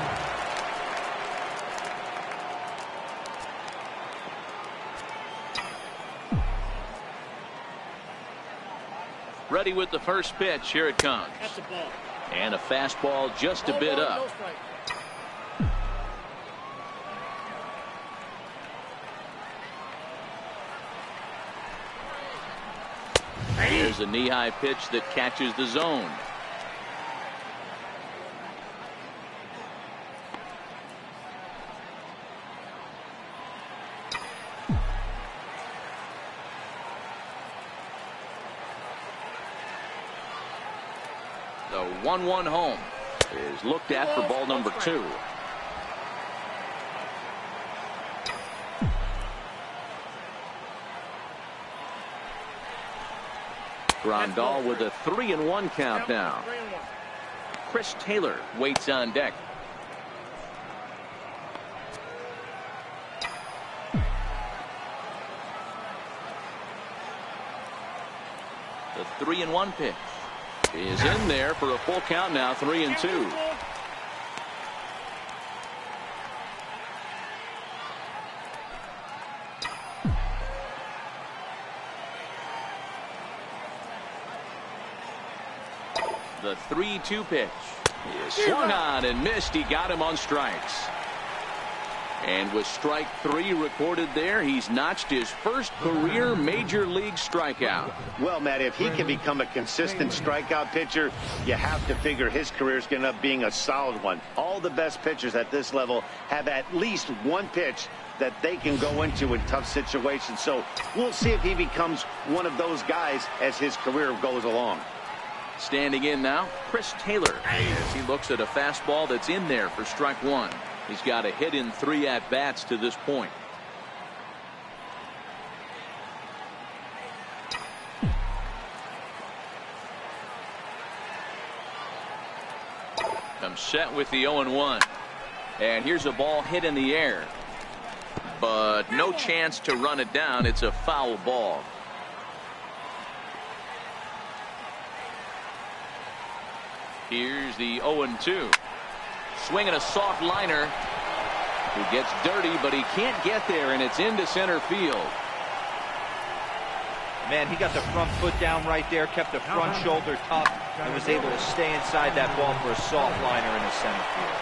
Ready with the first pitch. Here it comes. And a fastball just a bit up. There's a knee-high pitch that catches the zone. The 1-1 home is looked at for ball number 2. Grandal with a 3-1 count now. Chris Taylor waits on deck. The 3-1 pitch is in there for a full count now. 3-2. The 3-2 pitch He swung on and missed. He got him on strikes. And with strike 3 recorded there, he's notched his first career major league strikeout. Well, Matt, if he can become a consistent strikeout pitcher, you have to figure his career is going to end up being a solid one. All the best pitchers at this level have at least one pitch that they can go into in tough situations. So we'll see if he becomes one of those guys as his career goes along. Standing in now, Chris Taylor, as he looks at a fastball that's in there for strike 1. He's got a hit in 3 at-bats to this point. Comes set with the 0-1. And here's a ball hit in the air. But no chance to run it down. It's a foul ball. Here's the 0-2. Swinging a soft liner. Who gets dirty, but he can't get there, and it's into center field. Man, he got the front foot down right there, kept the front shoulder tough, and was able to stay inside that ball for a soft liner in the center field.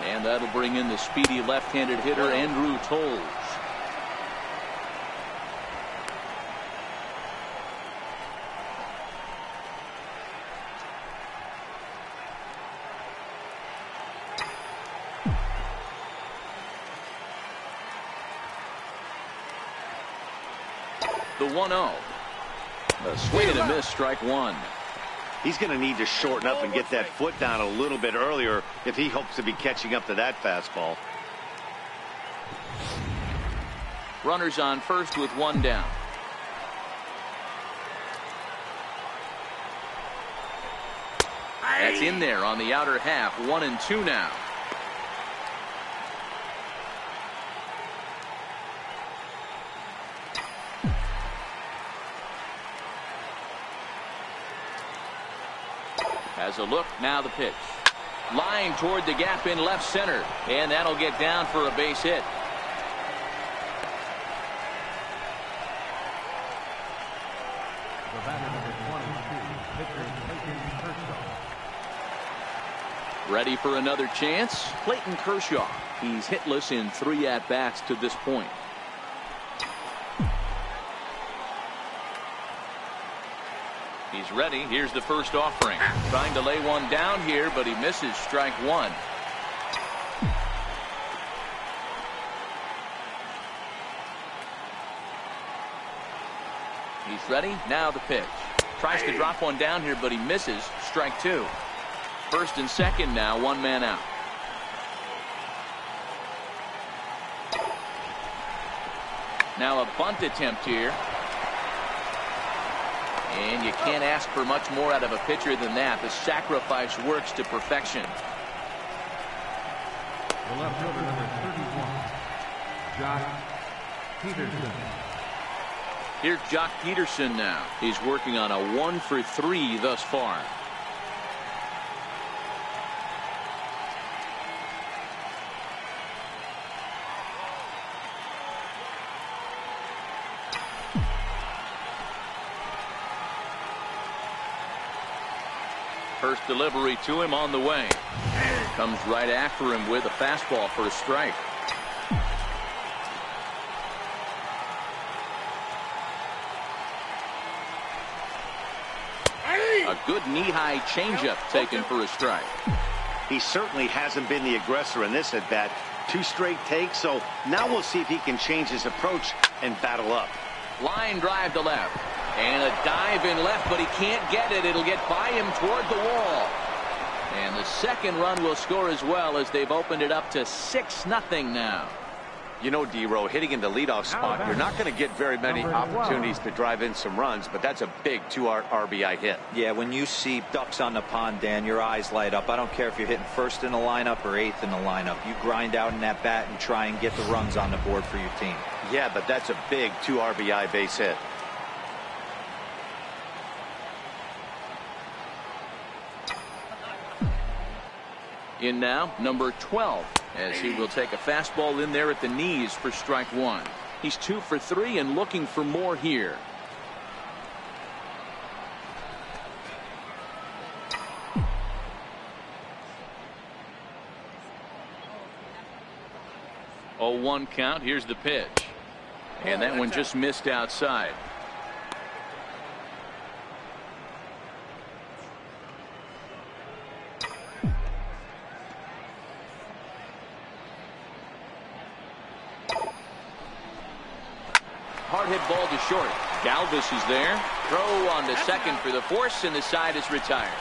And that'll bring in the speedy left-handed hitter Andrew Toles. The 1-0. A swing and a miss, strike 1. He's going to need to shorten up and get that foot down a little bit earlier if he hopes to be catching up to that fastball. Runners on first with 1 down. That's in there on the outer half. 1-2 now. Has a look, now the pitch. Line toward the gap in left center, and that'll get down for a base hit. The batter number 22, pitcher Clayton Kershaw. Ready for another chance? Clayton Kershaw. He's hitless in 3 at-bats to this point. He's ready. Here's the first offering. Trying to lay one down here, but he misses, strike 1. He's ready. Now the pitch. Tries to drop one down here, but he misses, strike 2. First and second now, 1 man out. Now a bunt attempt here. And you can't ask for much more out of a pitcher than that. The sacrifice works to perfection. The left fielder number 31, Josh Peterson. Here's Jock Peterson now. He's working on a 1 for 3 thus far. First delivery to him on the way. Comes right after him with a fastball for a strike. A good knee-high changeup taken for a strike. He certainly hasn't been the aggressor in this at bat. 2 straight takes, so now we'll see if he can change his approach and battle up. Line drive to left. And a dive in left, but he can't get it. It'll get by him toward the wall. And the second run will score as well, as they've opened it up to 6-0 now. You know, D-Row, hitting in the leadoff spot, you're not going to get very many opportunities to drive in some runs, but that's a big 2 RBI hit. Yeah, when you see ducks on the pond, Dan, your eyes light up. I don't care if you're hitting first in the lineup or 8th in the lineup. You grind out in that bat and try and get the runs on the board for your team. Yeah, but that's a big 2 RBI base hit. In now, number 12, as he will take a fastball in there at the knees for strike 1. He's 2 for 3 and looking for more here. Oh, 1 count. Here's the pitch. And that one just missed outside. Hard hit ball to short. Galvis is there. Throw on to second for the force, and the side is retired.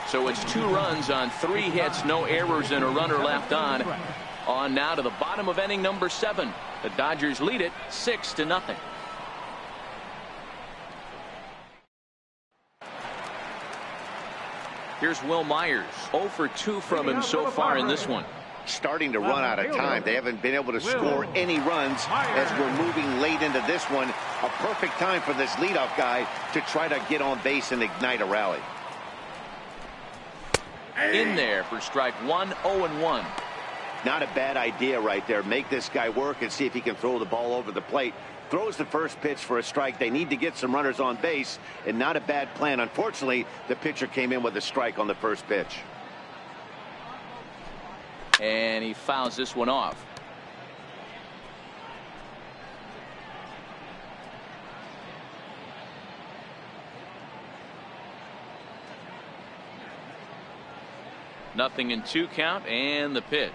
So it's 2 runs on 3 hits, no errors, and a runner left on. On now to the bottom of inning number 7. The Dodgers lead it 6-0. Here's Will Myers. 0 for 2 from him so far in this one. Starting to run out of time. They haven't been able to score any runs as we're moving late into this one. A perfect time for this leadoff guy to try to get on base and ignite a rally. In there for strike 1, 0-1. Not a bad idea right there. Make this guy work and see if he can throw the ball over the plate. Throws the first pitch for a strike. They need to get some runners on base, and not a bad plan. Unfortunately, the pitcher came in with a strike on the first pitch. And he fouls this one off. Nothing in 2 count, and the pitch.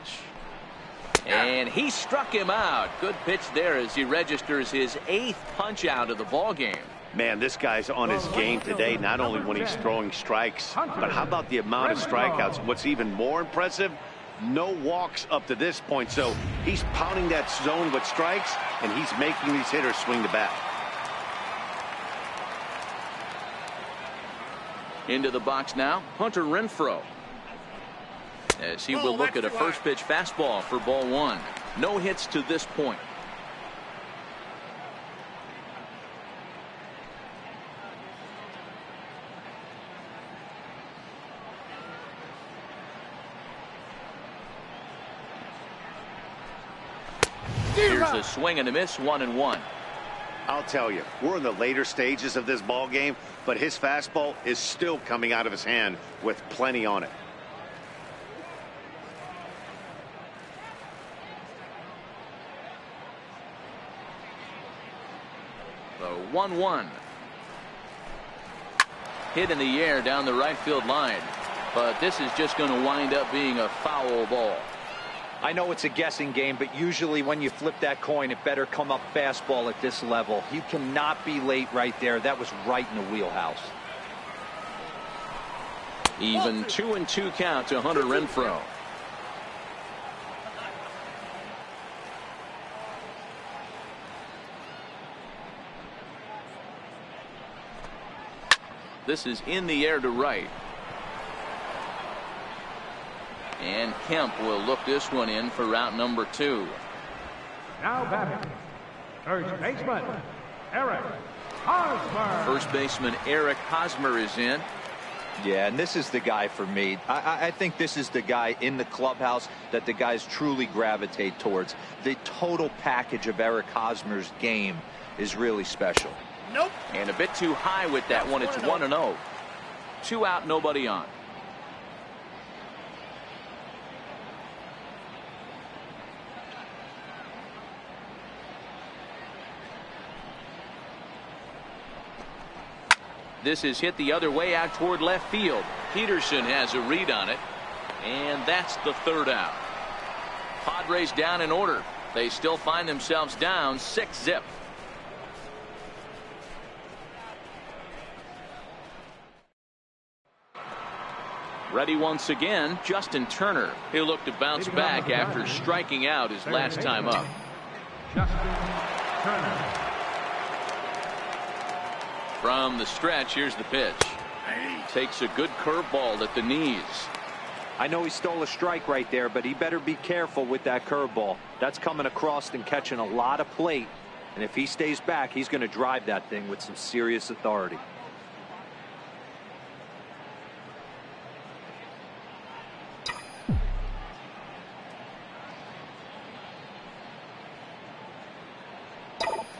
And he struck him out. Good pitch there as he registers his 8th punch out of the ball game. Man, this guy's on his game today, not only when he's throwing strikes, but how about the amount of strikeouts? What's even more impressive, no walks up to this point. So he's pounding that zone with strikes, and he's making these hitters swing the bat. Into the box now, Hunter Renfroe. As he will look at a first pitch fastball for ball 1. No hits to this point. Here's a swing and a miss, 1-1. I'll tell you, we're in the later stages of this ball game, but his fastball is still coming out of his hand with plenty on it. The 1-1. Hit in the air down the right field line. But this is just going to wind up being a foul ball. I know it's a guessing game, but usually when you flip that coin, it better come up fastball at this level. You cannot be late right there. That was right in the wheelhouse. Even 2-2 count to Hunter Renfroe. This is in the air to right. And Kemp will look this one in for route number 2. Now batting, first baseman, Eric Hosmer. First baseman Eric Hosmer is in. Yeah, and this is the guy for me. I think this is the guy in the clubhouse that the guys truly gravitate towards. The total package of Eric Hosmer's game is really special. Nope. And a bit too high with that one. It's 1-0. 2 out, nobody on. This is hit the other way out toward left field. Peterson has a read on it. And that's the 3rd out. Padres down in order. They still find themselves down 6-0. Ready once again, Justin Turner. He'll look to bounce back after striking out his last time up. Justin Turner. From the stretch, here's the pitch. Takes a good curveball at the knees. I know he stole a strike right there, but he better be careful with that curveball. That's coming across and catching a lot of plate. And if he stays back, he's going to drive that thing with some serious authority.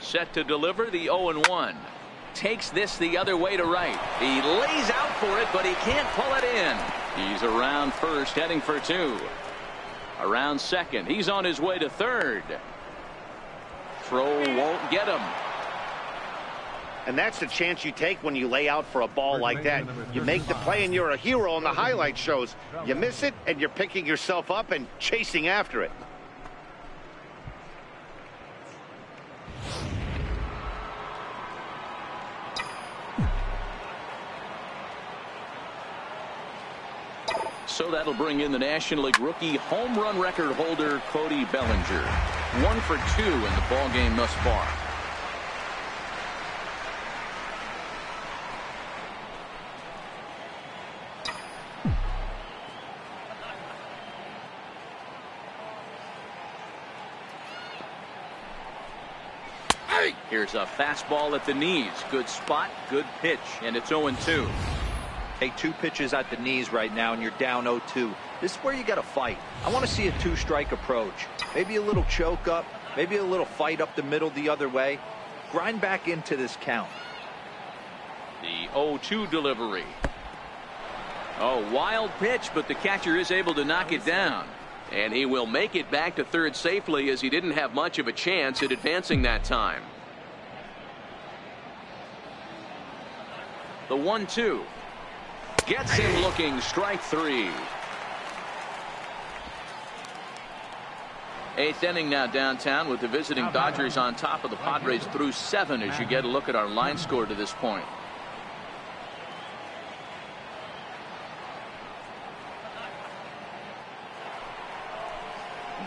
Set to deliver the 0-1. Takes this the other way to right. He lays out for it, but he can't pull it in. He's around first, heading for 2. Around second. He's on his way to third. Throw won't get him. And that's the chance you take when you lay out for a ball like that. You make the play and you're a hero on the highlight shows. You miss it and you're picking yourself up and chasing after it. So that'll bring in the National League rookie home run record holder Cody Bellinger. 1 for 2 in the ball game thus far. Here's a fastball at the knees. Good spot, good pitch, and it's 0-2. Hey, 2 pitches at the knees right now, and you're down 0-2. This is where you got to fight. I want to see a 2-strike approach. Maybe a little choke up, maybe a little fight up the middle the other way. Grind back into this count. The 0-2 delivery. Oh, wild pitch, but the catcher is able to knock it down. And he will make it back to third safely, as he didn't have much of a chance at advancing that time. The 1-2. Gets him looking. Strike 3. 8th inning now downtown with the visiting Dodgers on top of the Padres through 7 as you get a look at our line score to this point.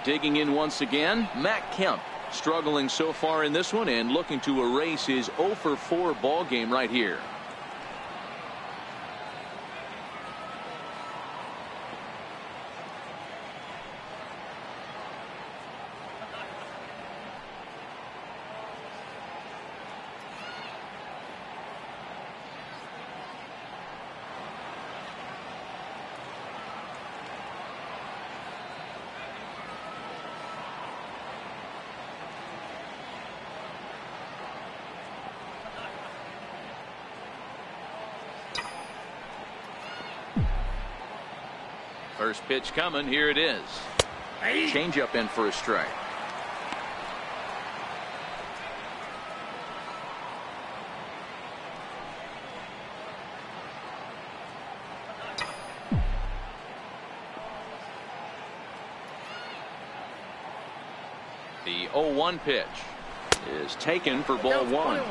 Digging in once again, Matt Kemp, struggling so far in this one and looking to erase his 0 for 4 ball game right here. First pitch coming. Here it is. Changeup in for a strike. The 0-1 pitch is taken for ball 1.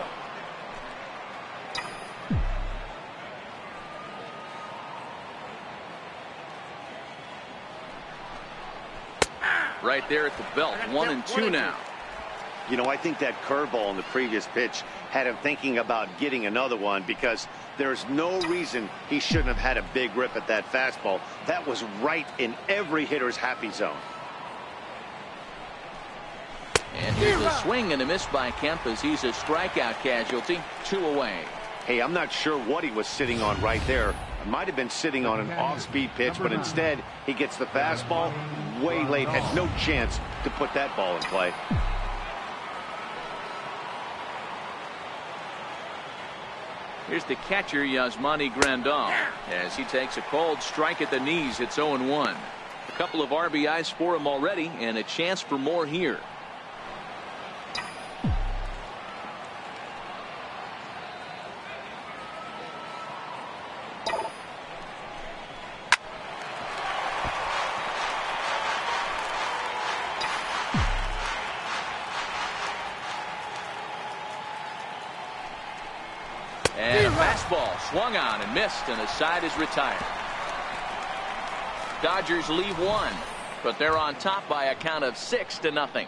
Right there at the belt. 1-2 now. You know, I think that curveball in the previous pitch had him thinking about getting another one, because there's no reason he shouldn't have had a big rip at that fastball. That was right in every hitter's happy zone. And here's a swing and a miss by Kemp as he's a strikeout casualty. 2 away. Hey, I'm not sure what he was sitting on right there. Might have been sitting on an off-speed pitch, but instead he gets the fastball way late. Had no chance to put that ball in play. Here's the catcher, Yasmani Grandal, as he takes a cold strike at the knees. It's 0-1. A couple of RBIs for him already, and a chance for more here. And a fastball swung on and missed, and the side is retired. Dodgers leave 1, but they're on top by a count of 6-0.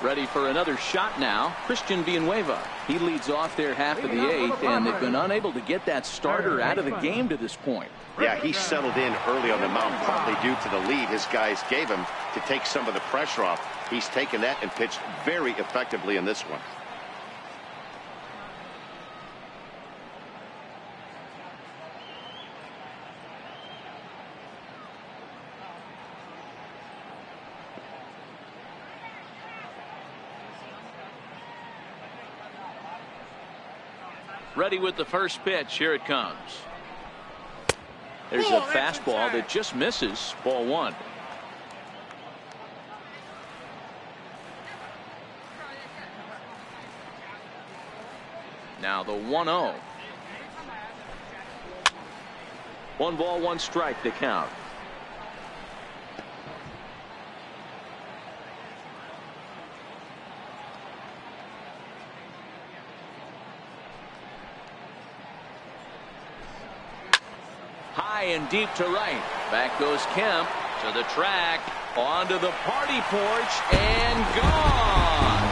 Ready for another shot now, Christian Villanueva. He leads off their half of the 8th, and they've been unable to get that starter out of the game to this point. Yeah, he settled in early on the mound, probably due to the lead his guys gave him to take some of the pressure off. He's taken that and pitched very effectively in this one. Ready with the first pitch. Here it comes. There's a fastball that just misses. Ball one. Now the 1-0. 1 ball, 1 strike to count. High and deep to right. Back goes Kemp to the track, onto the party porch, and gone.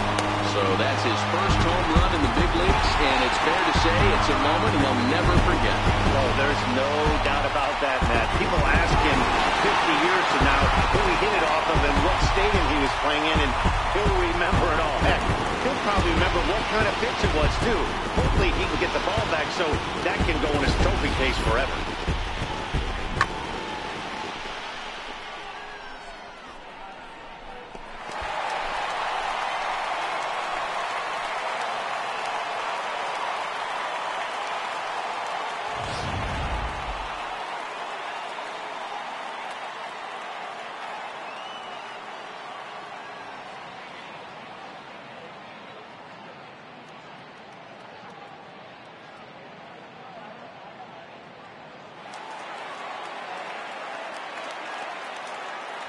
So that's his first home run in the big leagues, and it's fair to say it's a moment he'll never forget. Oh, there's no doubt about that, Matt. People ask him 50 years from now who he hit it off of and what stadium he was playing in, and he'll remember it all. Heck, he'll probably remember what kind of pitch it was, too. Hopefully he can get the ball back so that can go in his trophy case forever.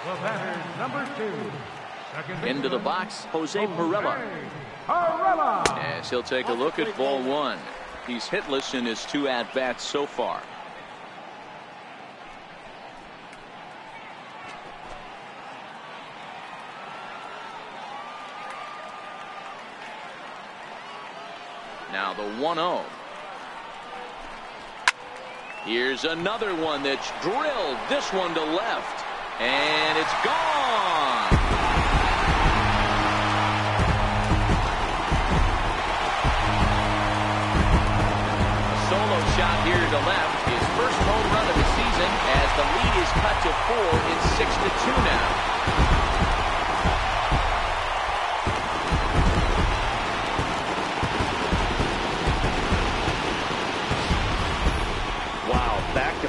The batter, number 2. Into the box, Jose Pirela. As he'll take a look at ball one. He's hitless in his 2 at-bats so far. Now the 1-0. Here's another one that's drilled. This one to left. And it's gone. A solo shot here to left. His first home run of the season as the lead is cut to 4. It's 6-2 now.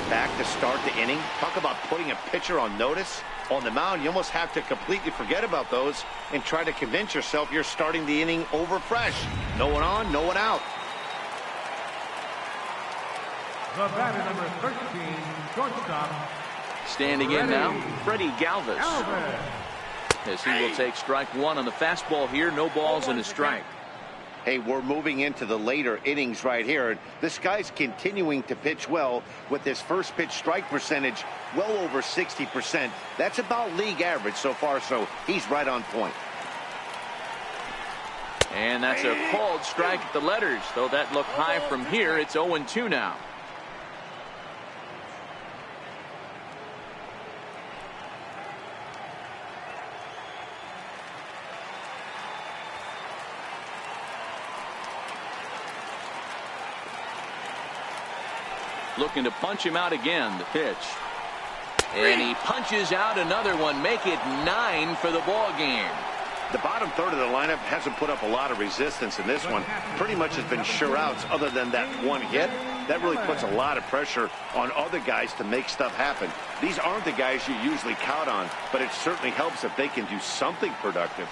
Back to start the inning. Talk about putting a pitcher on notice. On the mound, you almost have to completely forget about those and try to convince yourself you're starting the inning over fresh. No one on, no one out. The batter, number 13, shortstop. Standing in now, Freddie Galvis. As he will take strike 1 on the fastball here. No balls and a strike. Hey, we're moving into the later innings right here. This guy's continuing to pitch well with his first pitch strike percentage well over 60%. That's about league average so far, so he's right on point. And that's a called strike at the letters. Though that looked high from here, it's 0-2 now. Looking to punch him out again. The pitch. And he punches out another one. Make it 9 for the ball game. The bottom third of the lineup hasn't put up a lot of resistance in this one. Pretty much has been sure outs other than that one hit. That really puts a lot of pressure on other guys to make stuff happen. These aren't the guys you usually count on, but it certainly helps if they can do something productive.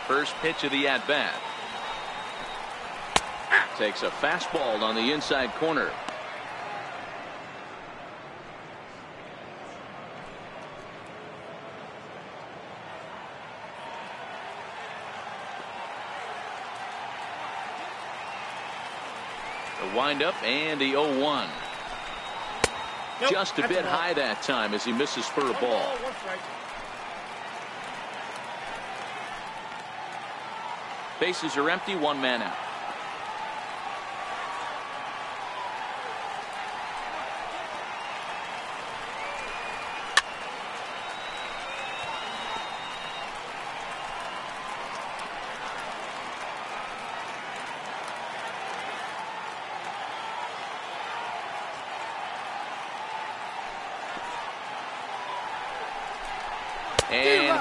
First pitch of the at-bat. Takes a fastball on the inside corner. The windup and the 0-1. Just a bit high that time as he misses for a ball. Bases are empty, 1 man out.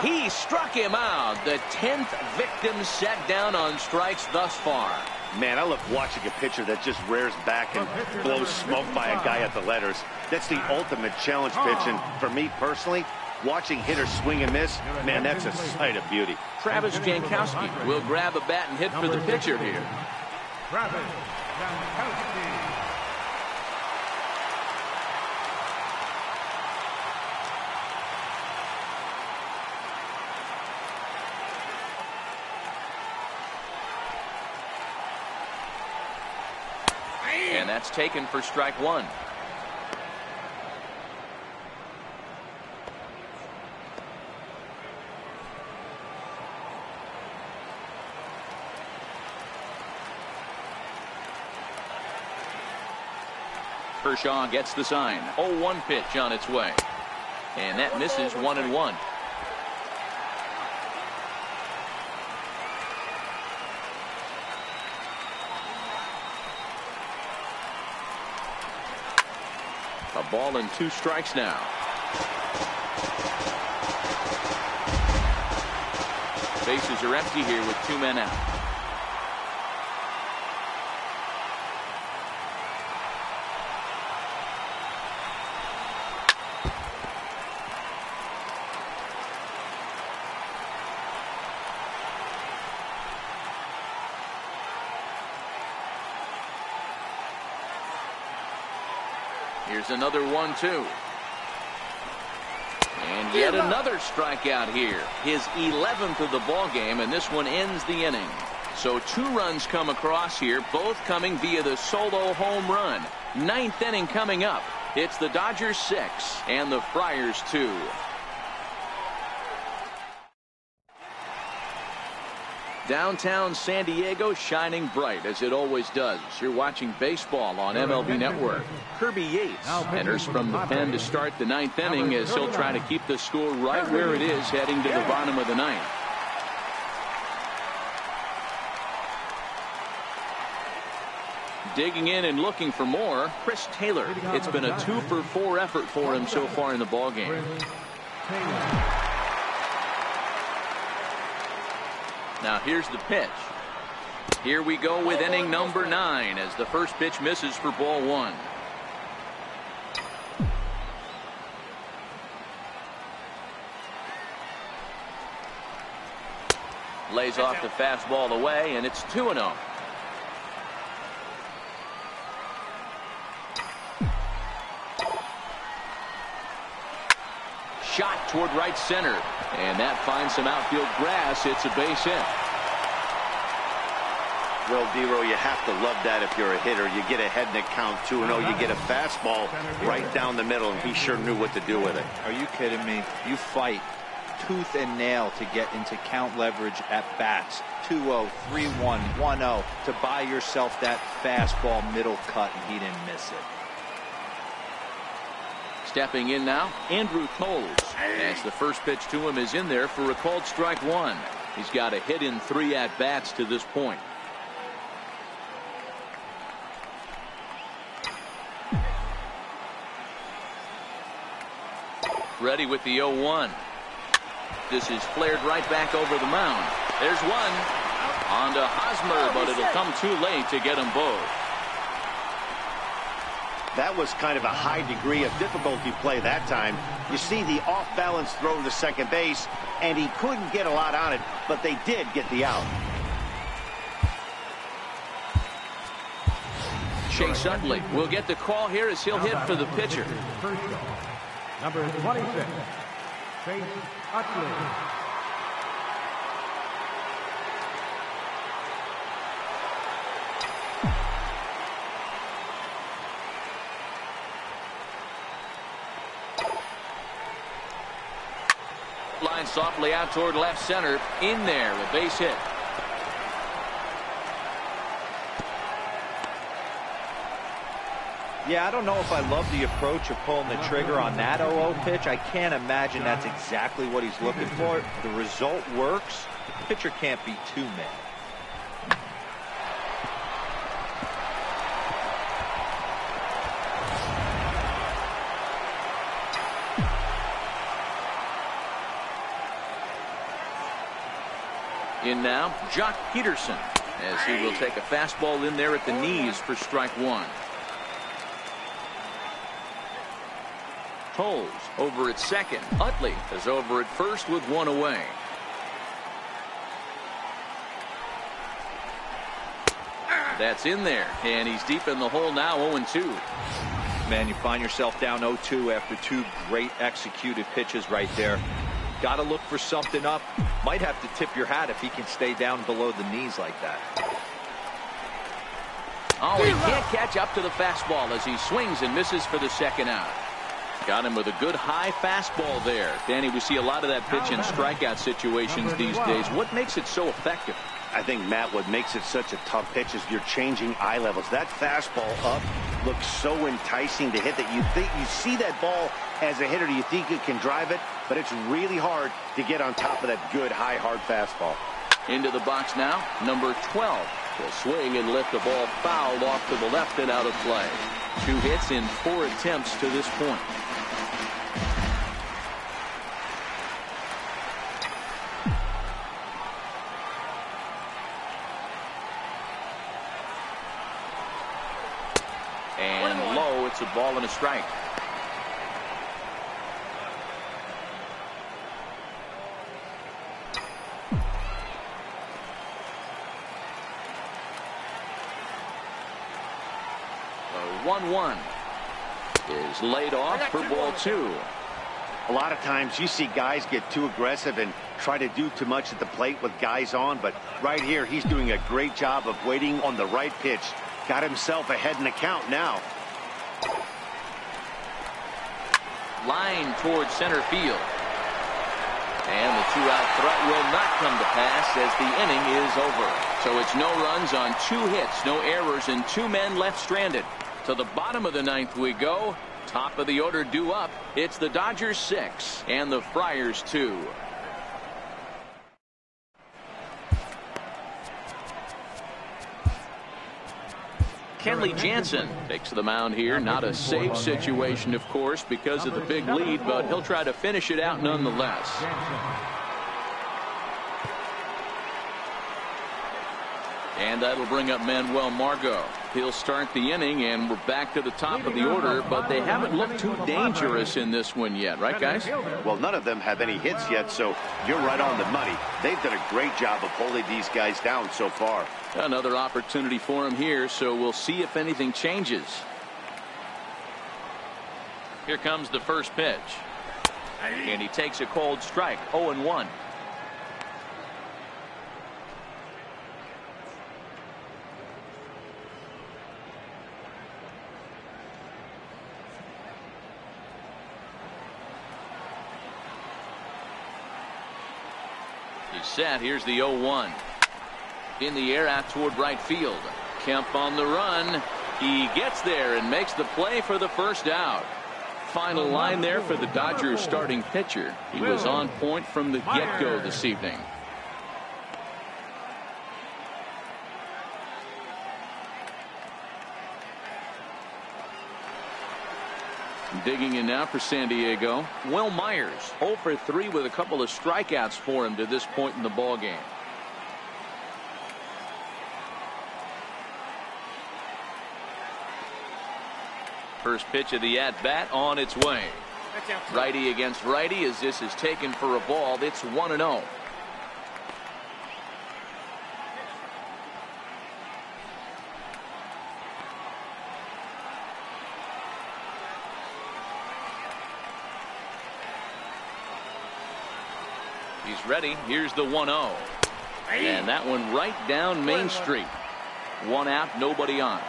He struck him out. The 10th victim set down on strikes thus far. Man, I love watching a pitcher that just rears back and blows smoke by a guy at the letters. That's the ultimate challenge pitch. And for me personally, watching hitters swing and miss, man, that's a sight of beauty. Travis Jankowski will grab a bat and hit for the pitcher here. Travis Jankowski. And that's taken for strike one. Kershaw gets the sign. 0-1 pitch on its way. And that misses 1-1. A ball and 2 strikes now. Bases are empty here with 2 men out. Here's another 1-2. And yet another strikeout here. His 11th of the ball game, and this one ends the inning. So 2 runs come across here, both coming via the solo home run. 9th inning coming up. It's the Dodgers 6 and the Friars 2. Downtown San Diego shining bright as it always does. You're watching baseball on MLB Network. Kirby Yates enters from the pen to start the 9th inning as he'll try to keep the score right where it is heading to the bottom of the 9th. Digging in and looking for more, Chris Taylor. It's been a 2-for-4 effort for him so far in the ballgame. Now here's the pitch. Here we go with inning number 9 as the first pitch misses for ball 1. Lays off the fastball away, and it's 2-0. Shot toward right center, and that finds some outfield grass. It's a base hit. Well, Dero, you have to love that if you're a hitter. You get ahead in the count 2-0. You get a fastball right down the middle, and he sure knew what to do with it. Are you kidding me? You fight tooth and nail to get into count leverage at bats. 2-0, 3-1, 1-0 to buy yourself that fastball middle cut, and he didn't miss it. Stepping in now, Andrew Toles, as the first pitch to him is in there for a called strike 1. He's got a hit in 3 at-bats to this point. Ready with the 0-1. This is flared right back over the mound. There's one. On to Hosmer, but it'll come too late to get them both. That was kind of a high degree of difficulty play that time. You see the off-balance throw to second base, and he couldn't get a lot on it, but they did get the out. Chase Utley will get the call here as he'll hit for the pitcher. Number 26, Chase Utley. Line softly out toward left center. In there, a base hit. Yeah, I don't know if I love the approach of pulling the trigger on that 0-0 pitch. I can't imagine that's exactly what he's looking for. The result works. The pitcher can't be too mad. In now, Jock Peterson, as he will take a fastball in there at the knees for strike one. Toles over at second. Utley is over at first with one away. That's in there, and he's deep in the hole now, 0-2. Man, you find yourself down 0-2 after two great executed pitches right there. Got to look for something up. Might have to tip your hat if he can stay down below the knees like that. Oh, he can't catch up to the fastball as he swings and misses for the second out. Got him with a good high fastball there. Danny, we see a lot of that pitch in strikeout situations these days. What makes it so effective? I think, Matt, what makes it such a tough pitch is you're changing eye levels. That fastball up looks so enticing to hit that you think you see that ball as a hitter. You think you can drive it, but it's really hard to get on top of that good, high, hard fastball. Into the box now, number 12. Will swing and lift the ball fouled off to the left and out of play. 2 hits in 4 attempts to this point. And low, it's a ball and a strike. The 1-1 is laid off for ball 2. A lot of times you see guys get too aggressive and try to do too much at the plate with guys on, but right here he's doing a great job of waiting on the right pitch. Got himself ahead in the count now. Line towards center field. And the 2-out threat will not come to pass as the inning is over. So it's no runs on 2 hits, no errors, and 2 men left stranded. To the bottom of the 9th we go. Top of the order due up. It's the Dodgers 6 and the Friars 2. Kenley Jansen takes the mound here. Not a safe situation, of course, because of the big lead, but he'll try to finish it out nonetheless. And that'll bring up Manuel Margot. He'll start the inning, and we're back to the top of the order, but they haven't looked too dangerous in this one yet, right, guys? Well, none of them have any hits yet, so you're right on the money. They've done a great job of holding these guys down so far. Another opportunity for him here, so we'll see if anything changes. Here comes the first pitch. And he takes a cold strike, 0-1. He's set. Here's the 0-1. In the air out toward right field. Kemp on the run. He gets there and makes the play for the first out. Final line there for the Dodgers starting pitcher. He was on point from the get-go this evening. Digging in now for San Diego, Will Myers, 0 for 3 with a couple of strikeouts for him to this point in the ballgame. First pitch of the at-bat on its way. Righty against righty as this is taken for a ball. It's 1-0. He's ready. Here's the 1-0. And that one right down Main Street. 1 out, nobody on.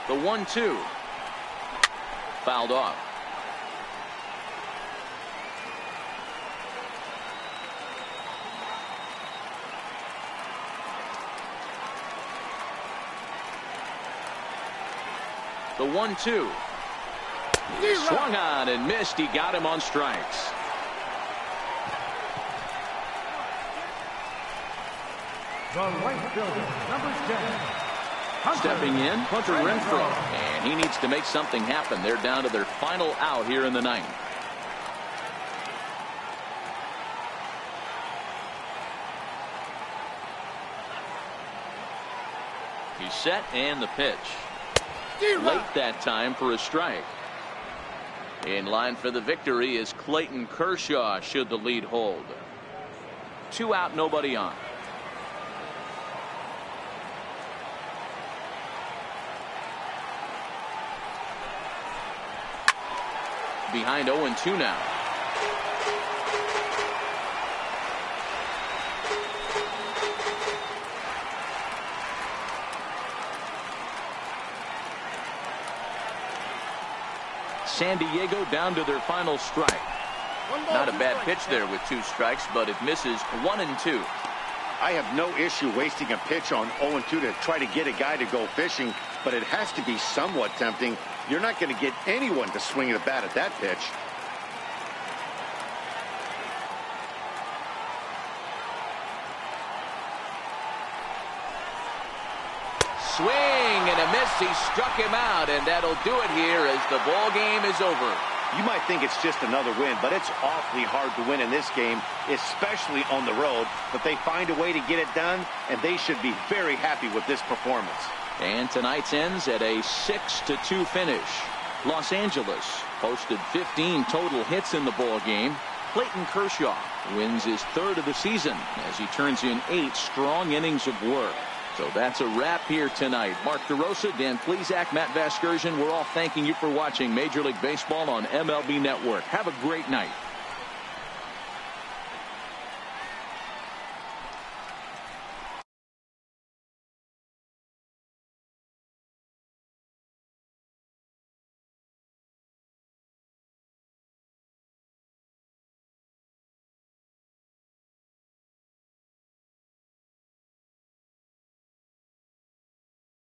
The 1-2. Fouled off. The 1-2. Swung on and missed. He got him on strikes. The right fielder, number 10. Stepping in, Hunter Renfroe. And he needs to make something happen. They're down to their final out here in the ninth. He's set and the pitch. Late that time for a strike. In line for the victory is Clayton Kershaw should the lead hold. 2 out, nobody on. Behind 0-2 now. San Diego down to their final strike. Not a bad pitch there with 2 strikes, but it misses 1-2. I have no issue wasting a pitch on 0-2 to try to get a guy to go fishing, but it has to be somewhat tempting. You're not going to get anyone to swing the bat at that pitch. Swing and a miss. He struck him out, and that'll do it here as the ball game is over. You might think it's just another win, but it's awfully hard to win in this game, especially on the road. But they find a way to get it done, and they should be very happy with this performance. And tonight's ends at a 6-2 finish. Los Angeles posted 15 total hits in the ball game. Clayton Kershaw wins his 3rd of the season as he turns in 8 strong innings of work. So that's a wrap here tonight. Mark DeRosa, Dan Plesac, Matt Vasgersian, we're all thanking you for watching Major League Baseball on MLB Network. Have a great night.